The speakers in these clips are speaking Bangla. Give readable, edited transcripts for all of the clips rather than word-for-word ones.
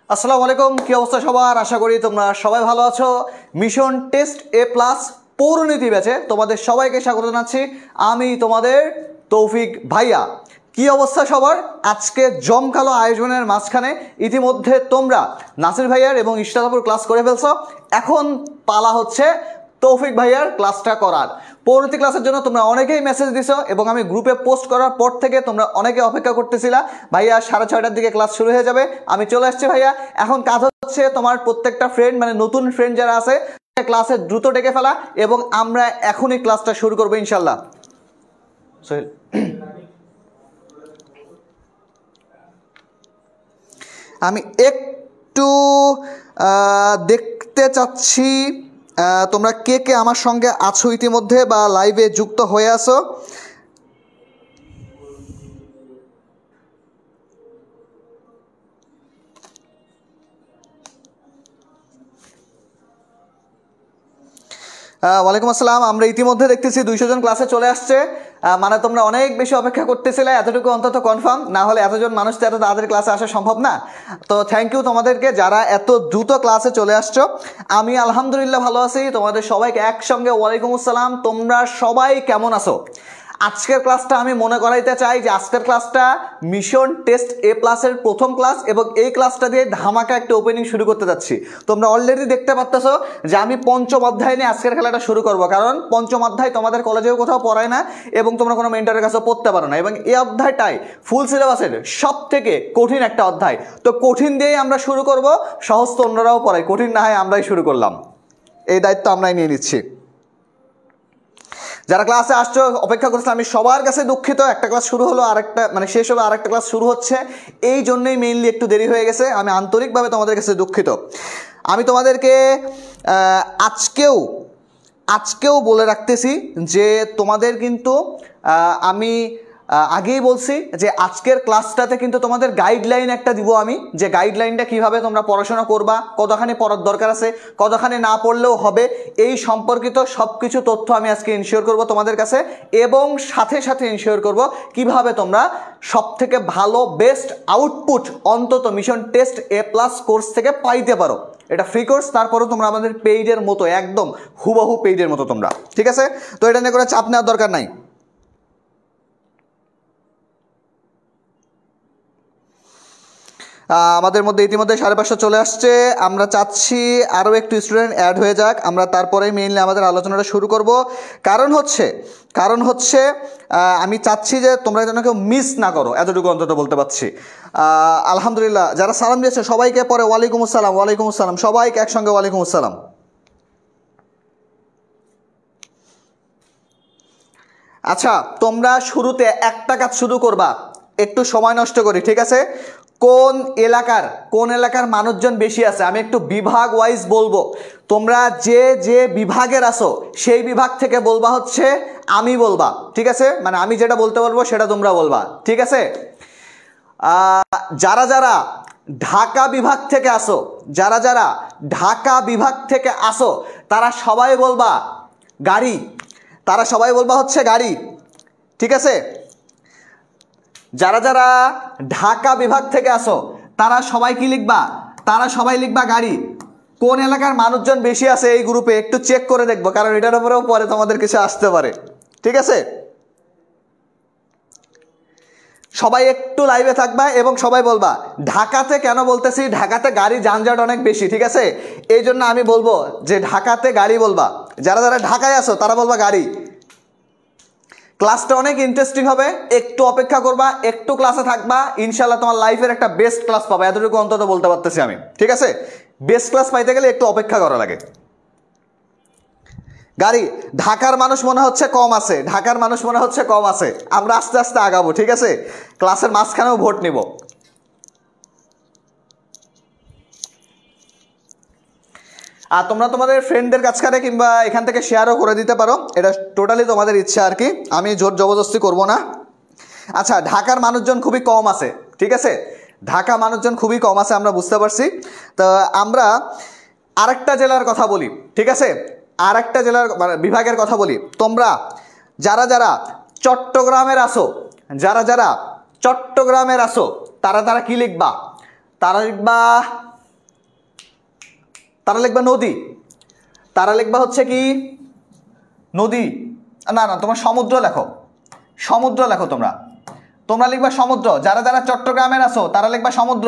আসসালামু আলাইকুম, কি অবস্থা সবার? আশা করি তোমরা সবাই ভালো আছো। মিশন টেস্ট এ প্লাস পৌরনীতি ব্যাচে তোমাদের সবাইকে স্বাগত জানাচ্ছি। আমি তোমাদের তৌফিক ভাইয়া। কি অবস্থা সবার? আজকে জমকালো আয়োজনের মাঝখানে ইতিমধ্যে তোমরা নাসির ভাইয়ার এবং ইশরাতুল ক্লাস করে ফেলছো। এখন পালা হচ্ছে তৌফিক ভাইয়ার ক্লাসটা করার। পরবর্তী ক্লাসের জন্য তোমরা অনেকেই মেসেজ দিছো এবং আমি গ্রুপে পোস্ট করার পর থেকে তোমরা অনেকে অপেক্ষা করতেছিলা। ভাইয়া 6:30টার দিকে ক্লাস শুরু হয়ে যাবে, আমি চলে আসছি ভাইয়া। এখন কাজ হচ্ছে তোমার প্রত্যেকটা ফ্রেন্ড, মানে নতুন ফ্রেন্ড যারা আছে, ক্লাসে দ্রুত ডেকে ফেলা এবং আমরা এখনই ক্লাসটা শুরু করবো ইনশাল্লাহ। সোহেল, আমি একটু দেখতে চাচ্ছি তোমরা কে কে আমার সঙ্গে আছো ইতিমধ্যে বা লাইভে যুক্ত হয়ে আছো। ওয়ালাইকুম আসসালাম। আমরা ইতিমধ্যে দেখতেছি 200 জন ক্লাসে চলে আসছে। মানে তোমরা অনেক বেশি অপেক্ষা করতেছিলে, এতটুকু অন্তত কনফার্ম। না হলে এতজন মানুষ তো এত তাড়াতাড়ি ক্লাসে আসা সম্ভব না। তো থ্যাংক ইউ তোমাদেরকে যারা এত দ্রুত ক্লাসে চলে আসছো। আমি আলহামদুলিল্লাহ ভালো আছি। তোমাদের সবাইকে একসঙ্গে ওয়ালাইকুম আসসালাম। তোমরা সবাই কেমন আছো? আজকের ক্লাসটা আমি মনে করাইতে চাই যে আজকের ক্লাসটা মিশন টেস্ট এ প্লাসের প্রথম ক্লাস এবং এই ক্লাসটা দিয়ে ধামাকা একটা ওপেনিং শুরু করতে যাচ্ছি। তোমরা অলরেডি দেখতে পাচ্তেছো যে আমি পঞ্চম অধ্যায় নিয়ে আজকের খেলাটা শুরু করব, কারণ পঞ্চম অধ্যায় তোমাদের কলেজেও কোথাও পড়ায় না এবং তোমরা কোনো মেন্টরের কাছেও পড়তে পারো না, এবং এই অধ্যায়টাই ফুল সিলেবাসের সব থেকে কঠিন একটা অধ্যায়। তো কঠিন দিয়েই আমরা শুরু করব, সহজ তো অন্যরাও পড়ায়, কঠিন না হয় আমরাই শুরু করলাম। এই দায়িত্ব আমরাই নিয়ে নিচ্ছি। যারা ক্লাসে আসছো অপেক্ষা করছে, আমি সবার কাছে দুঃখিত। একটা ক্লাস শুরু হলো, আরেকটা মানে শেষ হলো, আরেকটা ক্লাস শুরু হচ্ছে, এই জন্যই মেইনলি একটু দেরি হয়ে গেছে। আমি আন্তরিকভাবে তোমাদের কাছে দুঃখিত। আমি তোমাদেরকে আজকেও বলে রাখতেছি যে তোমাদের কিন্তু আমি আগেই বলছি যে আজকের ক্লাসটাতে কিন্তু তোমাদের গাইডলাইন একটা দিব আমি, যে গাইডলাইনটা কিভাবে তোমরা পড়াশোনা করবা, কতখানি পড়ার দরকার আছে, কতখানি না পড়লেও হবে, এই সম্পর্কিত সব কিছু তথ্য আমি আজকে ইনশিওর করব তোমাদের কাছে, এবং সাথে সাথে ইনশিওর করব কিভাবে তোমরা সব থেকে ভালো বেস্ট আউটপুট অন্তত মিশন টেস্ট এ প্লাস কোর্স থেকে পাইতে পারো। এটা ফ্রি কোর্স, তারপরেও তোমরা আমাদের পেইডের মতো একদম হুবহু পেইডের মতো তোমরা, ঠিক আছে? তো এটা নিয়ে কোনো চাপ নেওয়ার দরকার নাই। আমাদের মধ্যে ইতিমধ্যে 5:30 চলে আসছে। আমরা চাচ্ছি আরও একটু স্টুডেন্ট অ্যাড হয়ে যাক, আমরা তারপরেই মেইনলি আমাদের আলোচনাটা শুরু করব। কারণ হচ্ছে আমি চাচ্ছি যে তোমরা যেন কেউ মিস না করো, এতটুকু অন্তত বলতে পারছি। আলহামদুলিল্লাহ, যারা সালাম দিয়েছে সবাইকে পরে ওয়ালাইকুম আসসালাম, সবাইকে একসঙ্গে ওয়ালাইকুম আসসালাম। আচ্ছা, তোমরা শুরুতে একটা কাজ শুরু করবা, একটু সময় নষ্ট করি, ঠিক আছে? কোন এলাকার মানুষজন বেশি আছে আমি একটু বিভাগ ওয়াইজ বলবো। তোমরা যে যে বিভাগের আছো সেই বিভাগ থেকে বলবা হচ্ছে আমি বলবা, ঠিক আছে? মানে আমি যেটা বলতে বলবো সেটা তোমরা বলবা, ঠিক আছে? যারা যারা ঢাকা বিভাগ থেকে আসো তারা সবাই বলবা গাড়ি, হচ্ছে গাড়ি, ঠিক আছে? যারা যারা ঢাকা বিভাগ থেকে আসো তারা সবাই কি লিখবা? তারা সবাই লিখবা গাড়ি। কোন এলাকার মানুষজন বেশি আছে এই গ্রুপে একটু চেক করে দেখবো, কারণ এটার উপরেও পরে তোমাদের কিছু আসতে পারে, ঠিক আছে? সবাই একটু লাইভে থাকবা এবং সবাই বলবা। ঢাকাতে কেন বলতেছি? ঢাকাতে গাড়ি যানজট অনেক বেশি, ঠিক আছে? এই জন্য আমি বলবো যে ঢাকাতে গাড়ি বলবা। যারা যারা ঢাকায় আসো তারা বলবা গাড়ি। ক্লাসটা অনেক ইন্টারেস্টিং হবে, একটু অপেক্ষা করবা, একটু ক্লাসে থাকবা, ইনশাল্লাহ তোমার লাইফের একটা বেস্ট ক্লাস পাবা, এতটুকু অন্তত বলতে পারতেছি আমি, ঠিক আছে? বেস্ট ক্লাস পাইতে গেলে একটু অপেক্ষা করা লাগে। গাড়ি, ঢাকার মানুষ মনে হচ্ছে কম আছে, আমরা আস্তে আস্তে আগাবো, ঠিক আছে? ক্লাসের মাঝখানেও ভোট নিব। আর তোমরা তোমাদের ফ্রেন্ডদের কাছখানে কিংবা এখান থেকে শেয়ারও করে দিতে পারো, এটা টোটালি তোমাদের ইচ্ছা আর কি, আমি জোর জবরদস্তি করব না। আচ্ছা, ঢাকার মানুষজন খুবই কম আছে, ঠিক আছে? আমরা বুঝতে পারছি। তো আমরা আরেকটা জেলার কথা বলি, ঠিক আছে? আরেকটা জেলার বিভাগের কথা বলি। তোমরা যারা যারা চট্টগ্রামের আসো তারা কি লিখবা? তারা লিখবা তারা লিখবা নদী, তারা লিখবা হচ্ছে কি নদী, না না তোমরা সমুদ্র লেখো, সমুদ্র লেখো, তোমরা তোমরা লিখবা সমুদ্র। যারা যারা চট্টগ্রামের আছো তারা লিখবা সমুদ্র।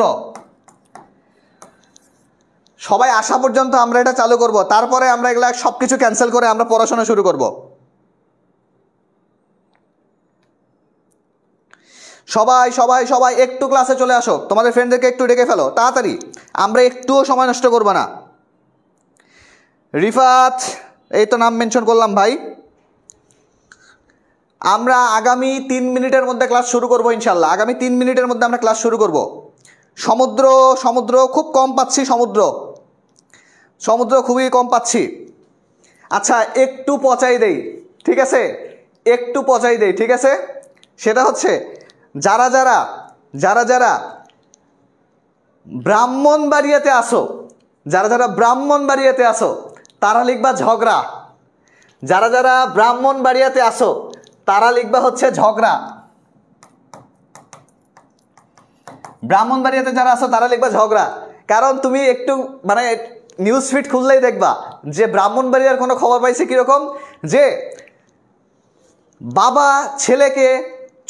সবাই আসা পর্যন্ত আমরা এটা চালু করব, তারপরে আমরা এগুলা সবকিছু ক্যান্সেল করে আমরা পড়াশোনা শুরু করব। সবাই সবাই সবাই একটু ক্লাসে চলে আসো, তোমাদের ফ্রেন্ডদেরকে একটু ডেকে ফেলো তাড়াতাড়ি, আমরা একটুও সময় নষ্ট করব না। রিফাত, এই তো নাম মেনশন করলাম ভাই। আমরা আগামী 3 মিনিটের মধ্যে ক্লাস শুরু করব ইনশাল্লাহ, আগামী 3 মিনিটের মধ্যে আমরা ক্লাস শুরু করব। সমুদ্র, সমুদ্র খুব কম পাচ্ছি, সমুদ্র সমুদ্র খুবই কম পাচ্ছি। আচ্ছা একটু পচাই দেই, ঠিক আছে, একটু পচাই দেই, ঠিক আছে। সেটা হচ্ছে যারা যারা যারা যারা ব্রাহ্মণবাড়িয়াতে আসো, যারা যারা ব্রাহ্মণবাড়িয়াতে আসো তারা লিখবা ঝগড়া। যারা যারা ব্রাহ্মণবাড়িয়াতে আসো তারা লিখবা হচ্ছে ঝগড়া। ব্রাহ্মণবাড়িয়াতে যারা আসো তারা লিখবা ঝগড়া, কারণ তুমি একটু মানে নিউজ ফিড খুললেই দেখবা যে ব্রাহ্মণবাড়িয়ার কোনো খবর পাইছে কিরকম, যে বাবা ছেলেকে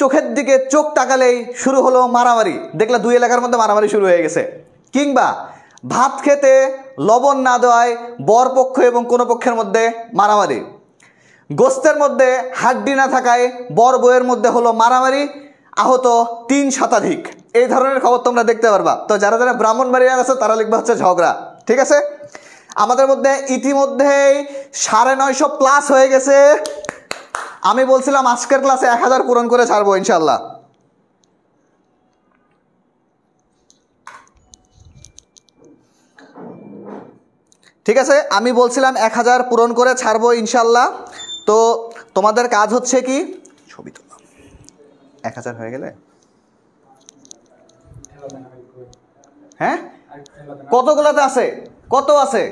চোখের দিকে চোখ তাকালেই শুরু হলো মারামারি, দেখলা 2 এলাকার মধ্যে মারামারি শুরু হয়ে গেছে। কিংবা ভাত খেতে লবণ না দেওয়ায় বর পক্ষ এবং কোনো পক্ষের মধ্যে মারামারি, গোস্তের মধ্যে হাড্ডি না থাকায় বর বউয়ের মধ্যে হলো মারামারি, আহত 3 শতাধিক। এই ধরনের খবর তোমরা দেখতে পারবা। তো যারা যারা ব্রাহ্মণবাড়িয়া আছে তারা লিখবা হচ্ছে ঝগড়া, ঠিক আছে। আমাদের মধ্যে ইতিমধ্যেই 950 প্লাস হয়ে গেছে। আমি বলছিলাম আজকের ক্লাসে 1000 পূরণ করে ছাড়বো ইনশাল্লাহ। ঠিক আছে, আমি বলছিলাম 1000 পূরণ করে ছাড়বো ইনশাল্লাহ। তো তোমাদের কাজ হচ্ছে কি, ছবি তোলা। 1000 হয়ে গেলে হ্যাঁ কতগুলোতে আছে, কত আছে,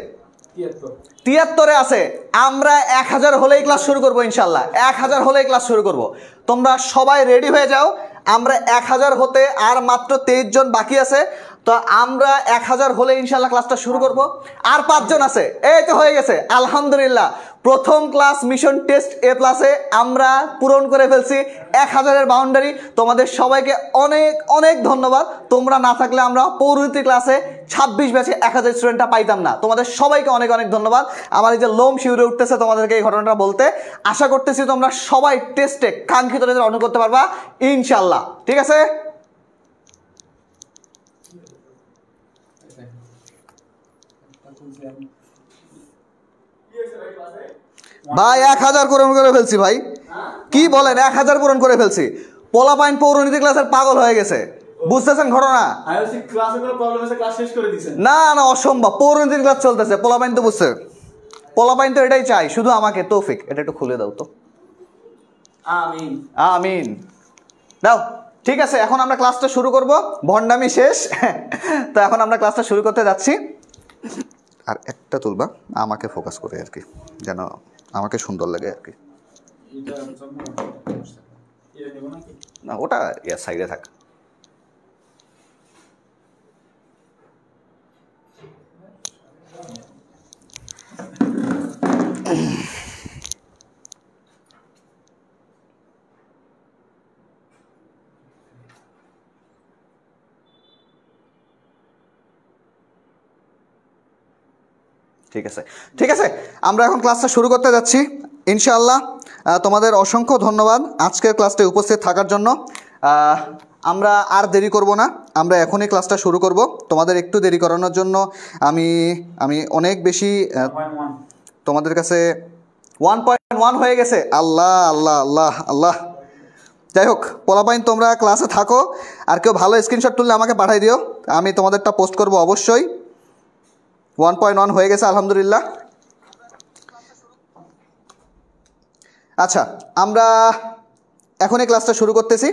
73-এ আছে। আমরা 1000 হলেই ক্লাস শুরু করবো ইনশাল্লাহ, 1000 হলেই ক্লাস শুরু করব। তোমরা সবাই রেডি হয়ে যাও, আমরা 1000 হতে আর মাত্র 23 জন বাকি আছে। তো আমরা 1000 হলে ইনশাল্লাহ ক্লাসটা শুরু করব। আর 5 জন আছে, এই তো হয়ে গেছে আলহামদুলিল্লাহ। প্রথম ক্লাস মিশন টেস্ট A+ আমরা পূরণ করে ফেলছি 1000-এর বাউন্ডারি। তোমাদের সবাইকে অনেক অনেক ধন্যবাদ। তোমরা না থাকলে আমরা পৌরনীতি ক্লাসে 26 ব্যাচে 1000 স্টুডেন্টটা পাইতাম না। তোমাদের সবাইকে অনেক অনেক ধন্যবাদ। আমার এই যে লোম শিউরে উঠতেছে তোমাদেরকে এই ঘটনাটা বলতে। আশা করতেছি তোমরা সবাই টেস্টে কাঙ্ক্ষিত রেজাল্ট অর্জন করতে পারবা ইনশাল্লাহ, ঠিক আছে। ভাই 1000 পূরণ করে ফেলছি ভাই, কি বলেন 1000 পূরণ করে ফেলছি। পোলাপাইন পৌরনীতি ক্লাসের পাগল হয়ে গেছে, বুঝতেছেন ঘটনা? না না অসম্ভব, পৌরনীতি ক্লাস চলতেছে, পোলাপাইন তো বুঝছে, পোলাপাইন তো এটাই চাই শুধু আমাকে তৌফিক এটা একটু খুলে দাও তো। আমিন আমিন দাও, ঠিক আছে। এখন আমরা ক্লাসটা শুরু করব, ভণ্ডামি শেষ। তো এখন আমরা ক্লাসটা শুরু করতে যাচ্ছি। আর একটা তুলবা আমাকে ফোকাস করে আর কি, যেন আমাকে সুন্দর লাগে আর কি। না ওটা সাইডে থাক। ঠিক আছে ঠিক আছে, আমরা এখন ক্লাসটা শুরু করতে যাচ্ছি ইনশাআল্লাহ। তোমাদের অসংখ্য ধন্যবাদ আজকের ক্লাসটায় উপস্থিত থাকার জন্য। আমরা আর দেরি করব না, আমরা এখনই ক্লাসটা শুরু করব। তোমাদের একটু দেরি করানোর জন্য আমি অনেক বেশি তোমাদের কাছে 1.1 হয়ে গেছে। আল্লাহ আল্লাহ আল্লাহ আল্লাহ। যাই হোক পোলাপাইন তোমরা ক্লাসে থাকো, আর কেউ ভালো স্ক্রিনশট তুললে আমাকে পাঠিয়ে দিও, আমি তোমাদেরটা পোস্ট করব অবশ্যই। 1.1 হয়ে গেছে আলহামদুলিল্লাহ। আচ্ছা আমরা এখনই ক্লাসটা শুরু করতেছি।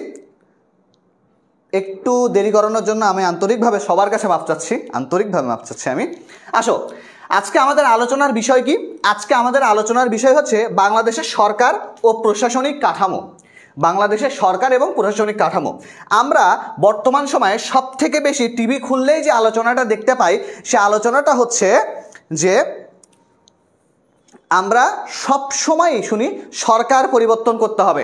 একটু দেরি করানোর জন্য আমি আন্তরিকভাবে সবার কাছে মাফ চাচ্ছি, আন্তরিকভাবে মাফ চাচ্ছি আমি। আসো আজকে আমাদের আলোচনার বিষয় কি? আজকে আমাদের আলোচনার বিষয় হচ্ছে বাংলাদেশের সরকার ও প্রশাসনিক কাঠামো। বাংলাদেশের সরকার এবং প্রশাসনিক কাঠামো। আমরা বর্তমান সময়ে সবথেকে বেশি টিভি খুললেই যে আলোচনাটা দেখতে পাই, সে আলোচনাটা হচ্ছে যে আমরা সব সময় শুনি সরকার পরিবর্তন করতে হবে,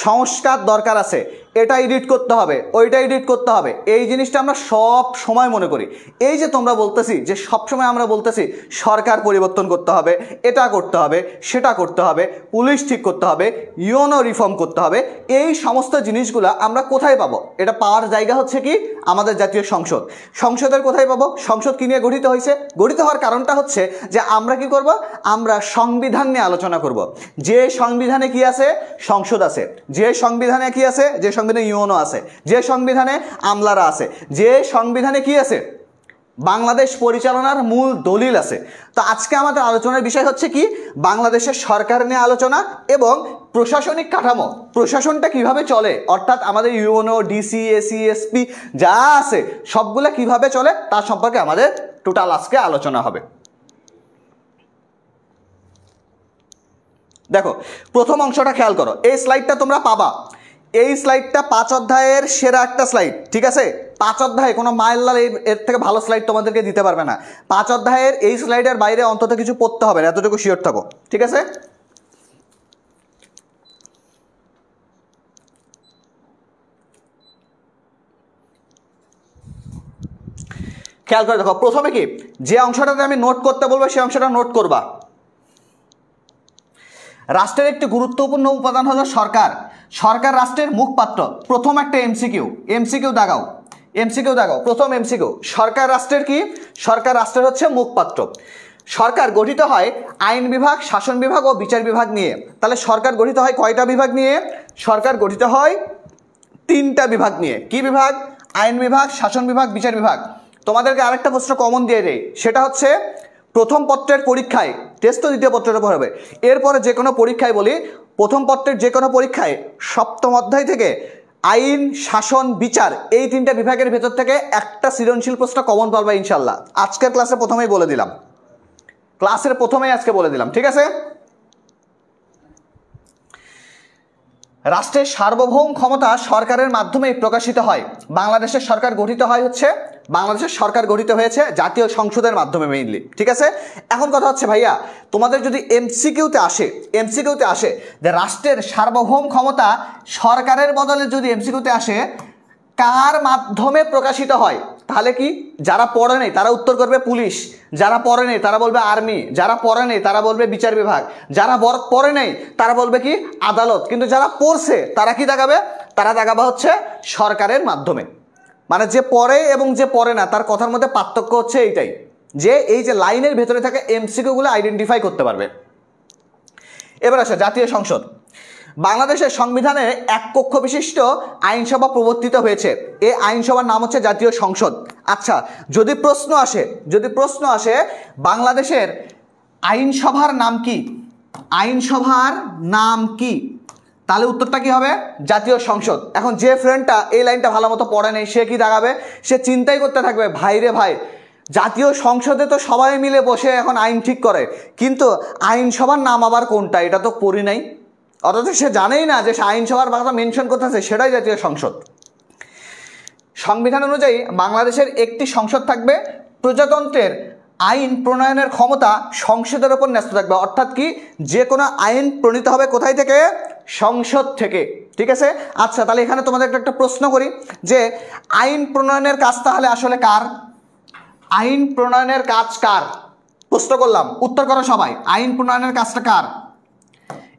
সংস্কার দরকার আছে, এটা এডিট করতে হবে, ওইটা এডিট করতে হবে, এই জিনিসটা আমরা সব সময় মনে করি। এই যে তোমরা বলতেছি যে সব সময় আমরা বলতেছি সরকার পরিবর্তন করতে হবে, এটা করতে হবে, সেটা করতে হবে, পুলিশ ঠিক করতে হবে, ইউনো রিফর্ম করতে হবে, এই সমস্ত জিনিসগুলো আমরা কোথায় পাবো? এটা পাওয়ার জায়গা হচ্ছে কি আমাদের জাতীয় সংসদ। সংসদের কোথায় পাবো? সংসদ কি নিয়ে গঠিত হয়েছে? গঠিত হওয়ার কারণটা হচ্ছে যে আমরা কি করব? আমরা সংবিধান নিয়ে আলোচনা করব। যে সংবিধানে কি আছে? সংসদ আছে। যে সংবিধানে কি আছে? যে সংবিধানে ইউনো আছে। যে সংবিধানে আমলারা আছে। যে সংবিধানে কি আছে? বাংলাদেশ পরিচালনার মূল দলিল আছে। তো আজকে আমাদের আলোচনার বিষয় হচ্ছে কি? বাংলাদেশের সরকার নিয়ে আলোচনা এবং প্রশাসনিক কাঠামো, প্রশাসনটা কিভাবে চলে, অর্থাৎ আমাদের ইউনো, ডিসি, এসি, এসপি যা আছে সবগুলো কিভাবে চলে তার সম্পর্কে আমাদের টোটাল আজকে আলোচনা হবে। দেখো প্রথম অংশটা খেয়াল করো, এই স্লাইডটা তোমরা পাবা। এই স্লাইডটা 5 অধ্যায়ের সেরা একটা স্লাইড, ঠিক আছে? 5 অধ্যায়ে কোনো মাইল্লাল এর থেকে ভালো স্লাইড তোমাদেরকে দিতে পারবে না। 5 অধ্যায়ের এই স্লাইডের বাইরে অন্তত কিছু পড়তে হবে, এতটুকু শিওর থাকো, ঠিক আছে? খেয়াল করে দেখো, প্রথমে কি যে অংশটাতে আমি নোট করতে বলবো সেই অংশটা নোট করবা। রাষ্ট্রের একটি গুরুত্বপূর্ণ উপাদান হলো সরকার। সরকার রাষ্ট্রের মুখপাত্র। প্রথম একটা এমসিকিউ, এমসিকিউ দাগাও, এমসিকিউ দাগাও। প্রথম এমসিকিউ, সরকার রাষ্ট্রের কি? সরকার রাষ্ট্রের হচ্ছে মুখপাত্র। সরকার গঠিত হয় আইন বিভাগ, শাসন বিভাগ ও বিচার বিভাগ নিয়ে। তাহলে সরকার গঠিত হয় কয়টা বিভাগ নিয়ে? সরকার গঠিত হয় 3টা বিভাগ নিয়ে। কি বিভাগ? আইন বিভাগ, শাসন বিভাগ, বিচার বিভাগ। তোমাদেরকে আরেকটা প্রশ্ন কমন দিয়ে দেয়, সেটা হচ্ছে প্রথম পত্রের পরীক্ষায়, টেস্ট তো দ্বিতীয় পত্রের উপর হবে, এরপরে যে কোনো পরীক্ষায় বলি, প্রথম পত্রের যে কোনো পরীক্ষায় 7ম অধ্যায় থেকে আইন, শাসন, বিচার এই 3টা বিভাগের ভেতর থেকে একটা সৃজনশীল প্রশ্ন কমন পারবে ইনশাল্লাহ। আজকের ক্লাসে প্রথমেই বলে দিলাম, ক্লাসের প্রথমেই আজকে বলে দিলাম, ঠিক আছে? রাষ্ট্রের সার্বভৌম ক্ষমতা সরকারের মাধ্যমে প্রকাশিত হয়। বাংলাদেশের সরকার গঠিত হয় হচ্ছে, বাংলাদেশের সরকার গঠিত হয়েছে জাতীয় সংসদের মাধ্যমে মেইনলি, ঠিক আছে? এখন কথা হচ্ছে ভাইয়া, তোমাদের যদি এমসিকিউতে আসে যে রাষ্ট্রের সার্বভৌম ক্ষমতা সরকারের বদলে যদি এমসিকিউতে আসে কার মাধ্যমে প্রকাশিত হয়, তাহলে কি যারা পড়ে নেই তারা উত্তর করবে পুলিশ, যারা পড়ে নেই তারা বলবে আর্মি, যারা পড়ে নেই তারা বলবে বিচার বিভাগ, যারা পড়ে নেই তারা বলবে কি আদালত। কিন্তু যারা পড়ছে তারা কি দেখাবে? তারা দেখাবে হচ্ছে সরকারের মাধ্যমে। মানে যে পড়ে এবং যে পড়ে না তার কথার মধ্যে পার্থক্য হচ্ছে এইটাই, যে এই যে লাইনের ভেতরে থাকা এমসিকিউগুলো আইডেন্টিফাই করতে পারবে। এবার আসে জাতীয় সংসদ। বাংলাদেশের সংবিধানে এক কক্ষ বিশিষ্ট আইনসভা প্রবর্তিত হয়েছে। এই আইনসভার নাম হচ্ছে জাতীয় সংসদ। আচ্ছা, যদি প্রশ্ন আসে বাংলাদেশের আইনসভার নাম কি, আইনসভার নাম কি, তাহলে উত্তরটা কি হবে? জাতীয় সংসদ। এখন যে ফ্রেন্ডটা এই লাইনটা ভালো মতো পড়ে নেই সে কি দাগাবে? সে চিন্তাই করতে থাকবে, ভাই রে ভাই, জাতীয় সংসদে তো সবাই মিলে বসে এখন আইন ঠিক করে, কিন্তু আইনসভার নাম আবার কোনটা এটা তো পড়ি নাই। অথচ সে জানেই না যে আইনসভার কথা মেনশন করতেছে সেটাই জাতীয় সংসদ। সংবিধান অনুযায়ী বাংলাদেশের একটি সংসদ থাকবে। প্রজাতন্ত্রের আইন প্রণয়নের ক্ষমতা সংসদের উপর ন্যস্ত থাকবে। অর্থাৎ কি, যে কোনো আইন প্রণীত হবে কোথায় থেকে? সংসদ থেকে, ঠিক আছে? আচ্ছা, তাহলে এখানে তোমাদের একটা প্রশ্ন করি যে আইন প্রণয়নের কাজ তাহলে আসলে কার? আইন প্রণয়নের কাজ কার? প্রশ্ন করলাম, উত্তর করো সবাই। আইন প্রণয়নের কাজটা কার?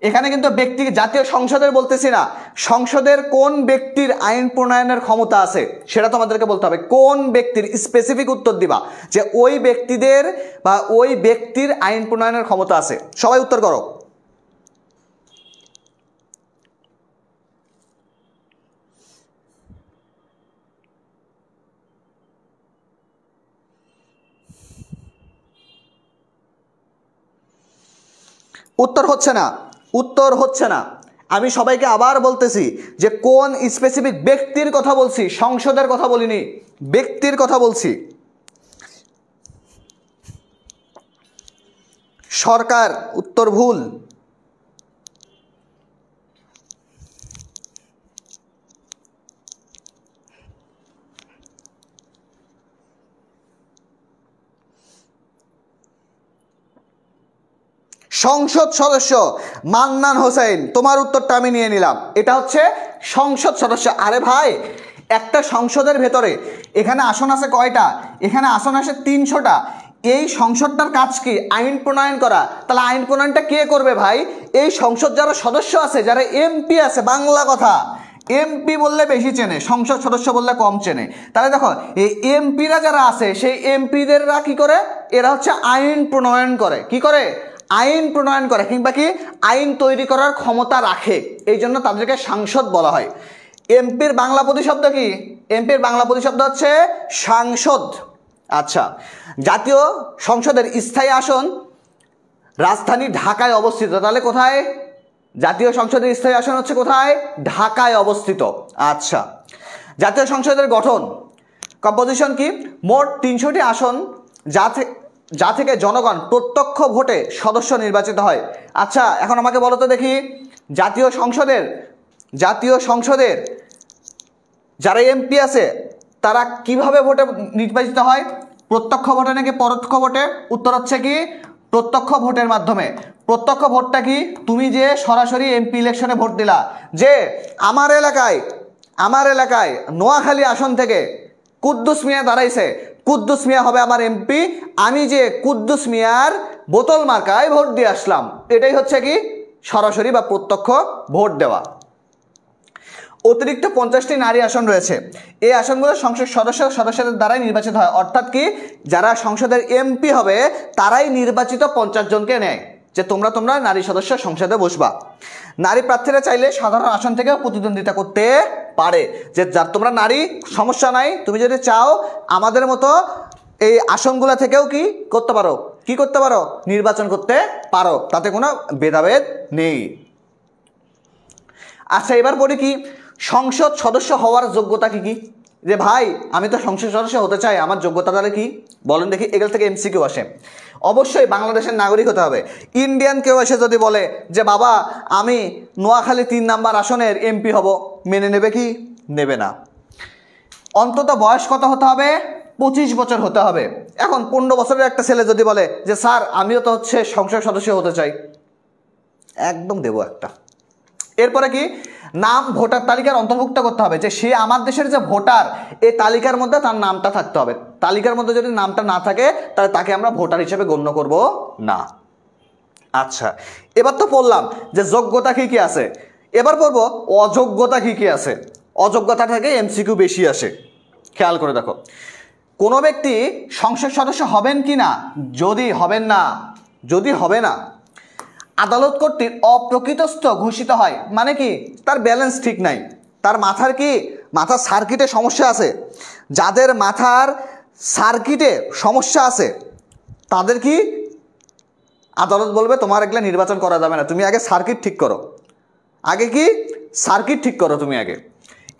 এখানে কিন্তু ব্যক্তি, জাতীয় সংসদের বলতেছি না, সংসদের কোন ব্যক্তির আইন প্রণয়নের ক্ষমতা আছে সেটা তোমাদেরকে বলতে হবে। কোন ব্যক্তির, স্পেসিফিক উত্তর দিবা যে ওই ব্যক্তিদের বা ওই ব্যক্তির আইন প্রণয়নের ক্ষমতা আছে। সবাই উত্তর করো। উত্তর হচ্ছে না। আমি সবাইকে আবার বলতেছি যে কোন স্পেসিফিক ব্যক্তির কথা বলছি, সংসদের কথা বলিনি, ব্যক্তির কথা বলছি। সরকার, উত্তর ভুল। সংসদ সদস্য মান্নান হোসেন, তোমার উত্তরটা আমি নিয়ে নিলাম। এটা হচ্ছে সংসদ সদস্য। আরে ভাই, একটা সংসদের ভেতরে এখানে আসন আছে কয়টা? এখানে আসন আসে 300টা। এই সংসদটার কাজ কি? আইন প্রণয়ন করা। তাহলে আইন প্রণয়নটা কে করবে ভাই? এই সংসদ যারা সদস্য আছে, যারা এমপি আছে, বাংলা কথা, এমপি বললে বেশি চেনে, সংসদ সদস্য বললে কম চেনে। তাহলে দেখো, এই এমপিরা যারা আছে, সেই এমপিদেররা কি করে? এরা হচ্ছে আইন প্রণয়ন করে। কি করে? আইন প্রণয়ন করে, কিংবা কি আইন তৈরি করার ক্ষমতা রাখে। এই জন্য তাদেরকে সাংসদ বলা হয়। এমপির বাংলা প্রতিশব্দ কি? এমপির বাংলা প্রতিশব্দ হচ্ছে সাংসদ। আচ্ছা, জাতীয় সংসদের স্থায়ী আসন রাজধানী ঢাকায় অবস্থিত। তাহলে কোথায়? জাতীয় সংসদের স্থায়ী আসন হচ্ছে কোথায়? ঢাকায় অবস্থিত। আচ্ছা, জাতীয় সংসদের গঠন, কম্পোজিশন কি? মোট 300টি আসন, যা থেকে জনগণ প্রত্যক্ষ ভোটে সদস্য নির্বাচিত হয়। আচ্ছা, এখন আমাকে বলো তো দেখি, জাতীয় সংসদের যারা এমপি আছে তারা কিভাবে ভোটে নির্বাচিত হয়? প্রত্যক্ষ ভোটে নাকি পরোক্ষ ভোটে? উত্তর হচ্ছে কি প্রত্যক্ষ ভোটের মাধ্যমে। প্রত্যক্ষ ভোটটা কি? তুমি যে সরাসরি এমপি ইলেকশনে ভোট দিলা, যে আমার এলাকায় নোয়াখালী আসন থেকে কুদ্দুস মিয়া দাঁড়াইছে, কুদ্দুস মিয়া হবে আমার এমপি, আমি যে কুদ্দুস মিয়ার বোতল মার্কায় ভোট দিয়ে আসলাম, এটাই হচ্ছে কি সরাসরি বা প্রত্যক্ষ ভোট দেওয়া। অতিরিক্ত 50টি নারী আসন রয়েছে। এই আসনগুলো সংসদ সদস্যদের দ্বারাই নির্বাচিত হয়। অর্থাৎ কি, যারা সংসদের এমপি হবে তারাই নির্বাচিত 50 জনকে নেয়, যে তোমরা নারী সদস্য সংসদে বসবা। নারী প্রার্থীরা চাইলে সাধারণ আসন থেকেও প্রতিদ্বন্দ্বিতা করতে পারে। যে যার তোমরা নারী, সমস্যা নাই, তুমি যদি চাও আমাদের মতো এই আসনগুলা থেকেও কি করতে পারো? নির্বাচন করতে পারো, তাতে কোনো ভেদাভেদ নেই। আচ্ছা, এবার পড়ি কি সংসদ সদস্য হওয়ার যোগ্যতা কি কি? যে ভাই, আমি তো সংসদ সদস্য হতে চাই, আমার যোগ্যতা তাহলে কি বলেন দেখি? এগুলো থেকে এমসিকিউ আসে। অবশ্যই বাংলাদেশের নাগরিক হতে হবে। ইন্ডিয়ান কেউ এসে যদি বলে যে বাবা আমি নোয়াখালী 3 নাম্বার আসনের এমপি হব, মেনে নেবে কি? নেবে না। অন্তত বয়স কত হতে হবে? 25 বছর হতে হবে। এখন 15 বছরের একটা ছেলে যদি বলে যে স্যার আমিও তো হচ্ছে সংসদ সদস্য হতে চাই, একদম দেবো একটা। এরপরে কি, নাম ভোটার তালিকার অন্তর্ভুক্ত করতে হবে, যে সে আমার দেশের যে ভোটার, এই তালিকার মধ্যে তার নামটা থাকতে হবে। তালিকার মধ্যে যদি নামটা না থাকে তাহলে তাকে আমরা ভোটার হিসেবে গণ্য করব না। আচ্ছা, এবার তো বললাম যে যোগ্যতা কি কি আছে, এবার পড়বো অযোগ্যতা কি কি আছে। অযোগ্যতা থেকে এমসিকিউ বেশি আসে, খেয়াল করে দেখো। কোনো ব্যক্তি সংসদ সদস্য হবেন কি না, যদি হবে না আদালত কর্তৃক অপ্রকৃতস্থ ঘোষিত হয়। মানে কি, তার ব্যালেন্স ঠিক নাই, তার মাথার সার্কিটে সমস্যা আছে। যাদের মাথার সার্কিটে সমস্যা আছে তাদের কি আদালত বলবে তোমার এগুলা নির্বাচন করা যাবে না, তুমি আগে সার্কিট ঠিক করো, তুমি আগে।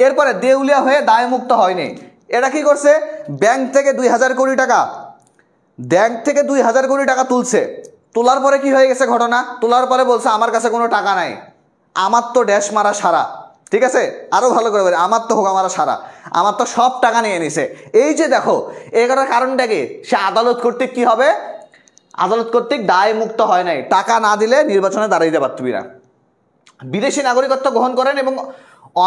এরপরে দেউলিয়া হয়ে দায়মুক্ত হয়নি। এটা কি করছে? ব্যাংক থেকে 2000 কোটি টাকা তুলছে। তোলার পরে কি হয়ে গেছে ঘটনা? তোলার পরে বলছে আমার কাছে কোনো টাকা নাই, আমার তো ড্যাশ মারা সারা। ঠিক আছে, আরো ভালো করে বলি, আমার তো হোকা মারা সারা, আমার তো সব টাকা নিয়ে নিছে। এই যে দেখো, এটার কারণটা কি? সে আদালত কর্তৃক কি হবে? আদালত কর্তৃক দায় মুক্ত হয় নাই, টাকা না দিলে নির্বাচনে দাঁড়াইতে পারতবি না। বিদেশি নাগরিকত্ব গ্রহণ করেন এবং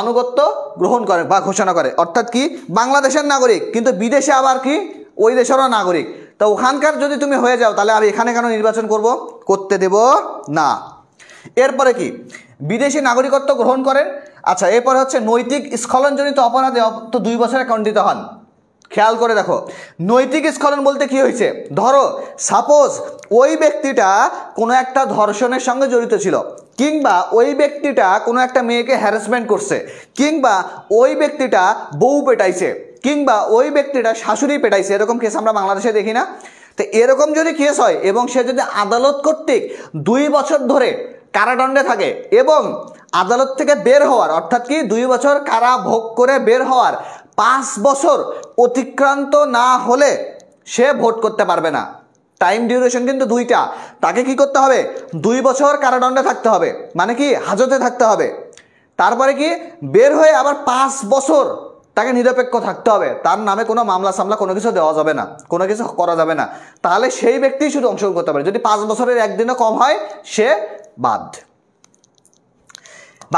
অনুগত্য গ্রহণ করে বা ঘোষণা করে। অর্থাৎ কি, বাংলাদেশের নাগরিক কিন্তু বিদেশে আবার কি ওই দেশেরও নাগরিক। তো ওখানকার যদি তুমি হয়ে যাও তাহলে আমি এখানে কেন নির্বাচন করতে দেব না। এরপরে কি, বিদেশি নাগরিকত্ব গ্রহণ করেন। আচ্ছা, এরপরে হচ্ছে নৈতিক স্খলনজনিত অপরাধে 2 বছরে খণ্ডিত হন। খেয়াল করে দেখো, নৈতিক স্খলন বলতে কি হয়েছে? ধরো সাপোজ ওই ব্যক্তিটা কোনো একটা ধর্ষণের সঙ্গে জড়িত ছিল, কিংবা ওই ব্যক্তিটা কোনো একটা মেয়েকে হ্যারাসমেন্ট করছে, কিংবা ওই ব্যক্তিটা বউ পেটাইছে, কিংবা ওই ব্যক্তিটা শাশুড়ি পেটাইছে। এরকম কেস আমরা বাংলাদেশে দেখি না? তো এরকম যদি কেস হয় এবং সে যদি আদালত কর্তৃক 2 বছর ধরে কারাদণ্ডে থাকে এবং আদালত থেকে বের হওয়ার, অর্থাৎ কি 2 বছর কারা ভোগ করে বের হওয়ার 5 বছর অতিক্রান্ত না হলে সে ভোট করতে পারবে না। টাইম ডিউরেশন কিন্তু 2টা। তাকে কি করতে হবে? 2 বছর কারাদণ্ডে থাকতে হবে, মানে কি হাজতে থাকতে হবে। তারপরে কি বের হয়ে আবার 5 বছর তাকে নিরপেক্ষ থাকতে হবে, তার নামে কোনো মামলা সামলা কোনো কিছু দেওয়া যাবে না, কোনো কিছু করা যাবে না, তাহলে সেই ব্যক্তি শুধু অংশগ্রহণ করতে পারে। যদি 5 বছরের একদিনও কম হয় সে বাদ।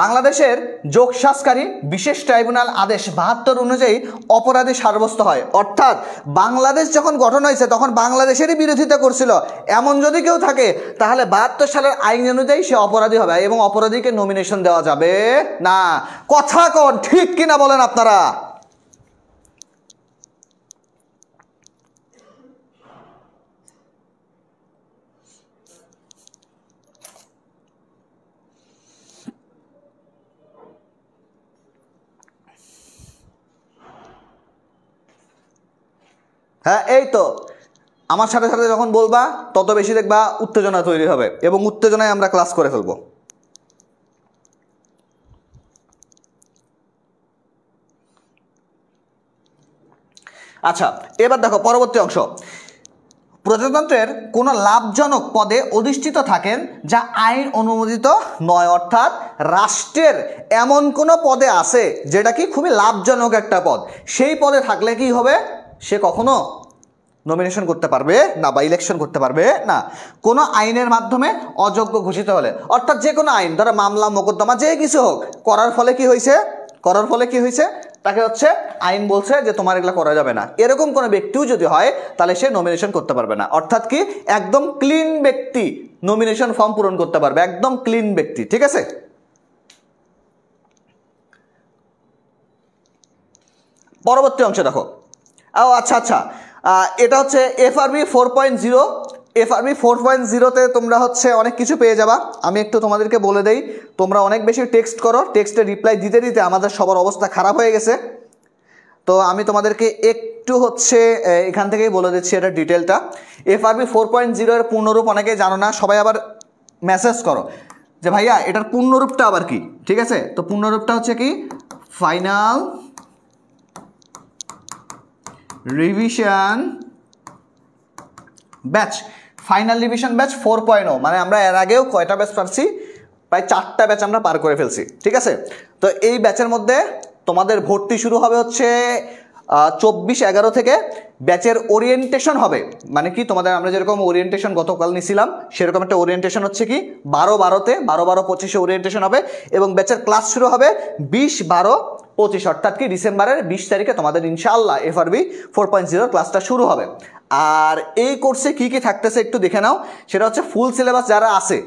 বাংলাদেশের যোগসাজকারী বিশেষ ট্রাইব্যুনাল আদেশ 72 অনুযায়ী অপরাধী সাব্যস্ত হয়। অর্থাৎ বাংলাদেশ যখন গঠন হয়েছে তখন বাংলাদেশেরই বিরোধিতা করছিল, এমন যদি কেউ থাকে তাহলে 72 সালের আইন অনুযায়ী সে অপরাধী হবে এবং অপরাধীকে নমিনেশন দেওয়া যাবে না। কথা কোন ঠিক কিনা বলেন আপনারা? হ্যাঁ, এই তো আমার সাথে সাথে যখন বলবা তত বেশি দেখবা উত্তেজনা তৈরি হবে এবং উত্তেজনায় আমরা ক্লাস করে ফেলবো। আচ্ছা, এবার দেখো পরবর্তী অংশ। প্রজাতন্ত্রের কোনো লাভজনক পদে অধিষ্ঠিত থাকেন যা আইন অনুমোদিত নয়। অর্থাৎ রাষ্ট্রের এমন কোনো পদে আছে যেটা কি খুবই লাভজনক একটা পদ, সেই পদে থাকলে কি হবে, সে কখনো নমিনেশন করতে পারবে না বা ইলেকশন করতে পারবে না। কোনো আইনের মাধ্যমে অযোগ্য ঘোষিত হলে, অর্থাৎ যে কোনো আইন, ধরো মামলা মোকদ্দমা যে কিছু হোক, করার ফলে কি হয়েছে তাকে হচ্ছে আইন বলছে যে তোমার এগুলো করা যাবে না, এরকম কোনো ব্যক্তিও যদি হয় তাহলে সে নমিনেশন করতে পারবে না। অর্থাৎ কি একদম ক্লিন ব্যক্তি নমিনেশন ফর্ম পূরণ করতে পারবে, একদম ক্লিন ব্যক্তি। ঠিক আছে, পরবর্তী অংশে দেখো। আচ্ছা, এটা হচ্ছে FRB 4.0। FRB 4.0-তে তোমরা হচ্ছে অনেক কিছু পেয়ে যাবা। আমি একটু তোমাদেরকে বলে দেই, তোমরা অনেক বেশি টেক্সট করো, টেক্সটে রিপ্লাই দিতে দিতে আমাদের সবার অবস্থা খারাপ হয়ে গেছে। তো আমি তোমাদেরকে একটু হচ্ছে এখান থেকেই বলে দিচ্ছি এটা ডিটেলটা। FRB 4.0-এর পূর্ণরূপ অনেকে জানো না, সবাই আবার মেসেজ করো যে ভাইয়া এটার পূর্ণরূপটা আবার কি। ঠিক আছে, তো পূর্ণরূপটা হচ্ছে কি, final revision batch, final revision batch 4.0। মানে আমরা এর আগেও কয়টা ব্যাচ পারছি, প্রায় 4টা ব্যাচ আমরা পার করে ফেলছি। ঠিক আছে, তো এই ব্যাচের মধ্যে তোমাদের ভর্তি শুরু হবে হচ্ছে 24/11 থেকে। ব্যাচের ওরিয়েন্টেশন হবে, মানে কি তোমাদের আমরা যেরকম ওরিয়েন্টেশন গতকাল নিছিলাম সেরকম একটা ওরিয়েন্টেশন হচ্ছে কি 12/12-তে, 12/12-25-এ ওরিয়েন্টেশন হবে এবং ব্যাচের ক্লাস শুরু হবে 20/12-25, অর্থাৎ কি ডিসেম্বরের 20 তারিখে তোমাদের ইনশাআল্লাহ FRB 4.0 ক্লাসটা শুরু হবে। আর এই কোর্সে কি কি থাকতেছে একটু দেখে নাও। সেটা হচ্ছে ফুল সিলেবাস যারা আছে,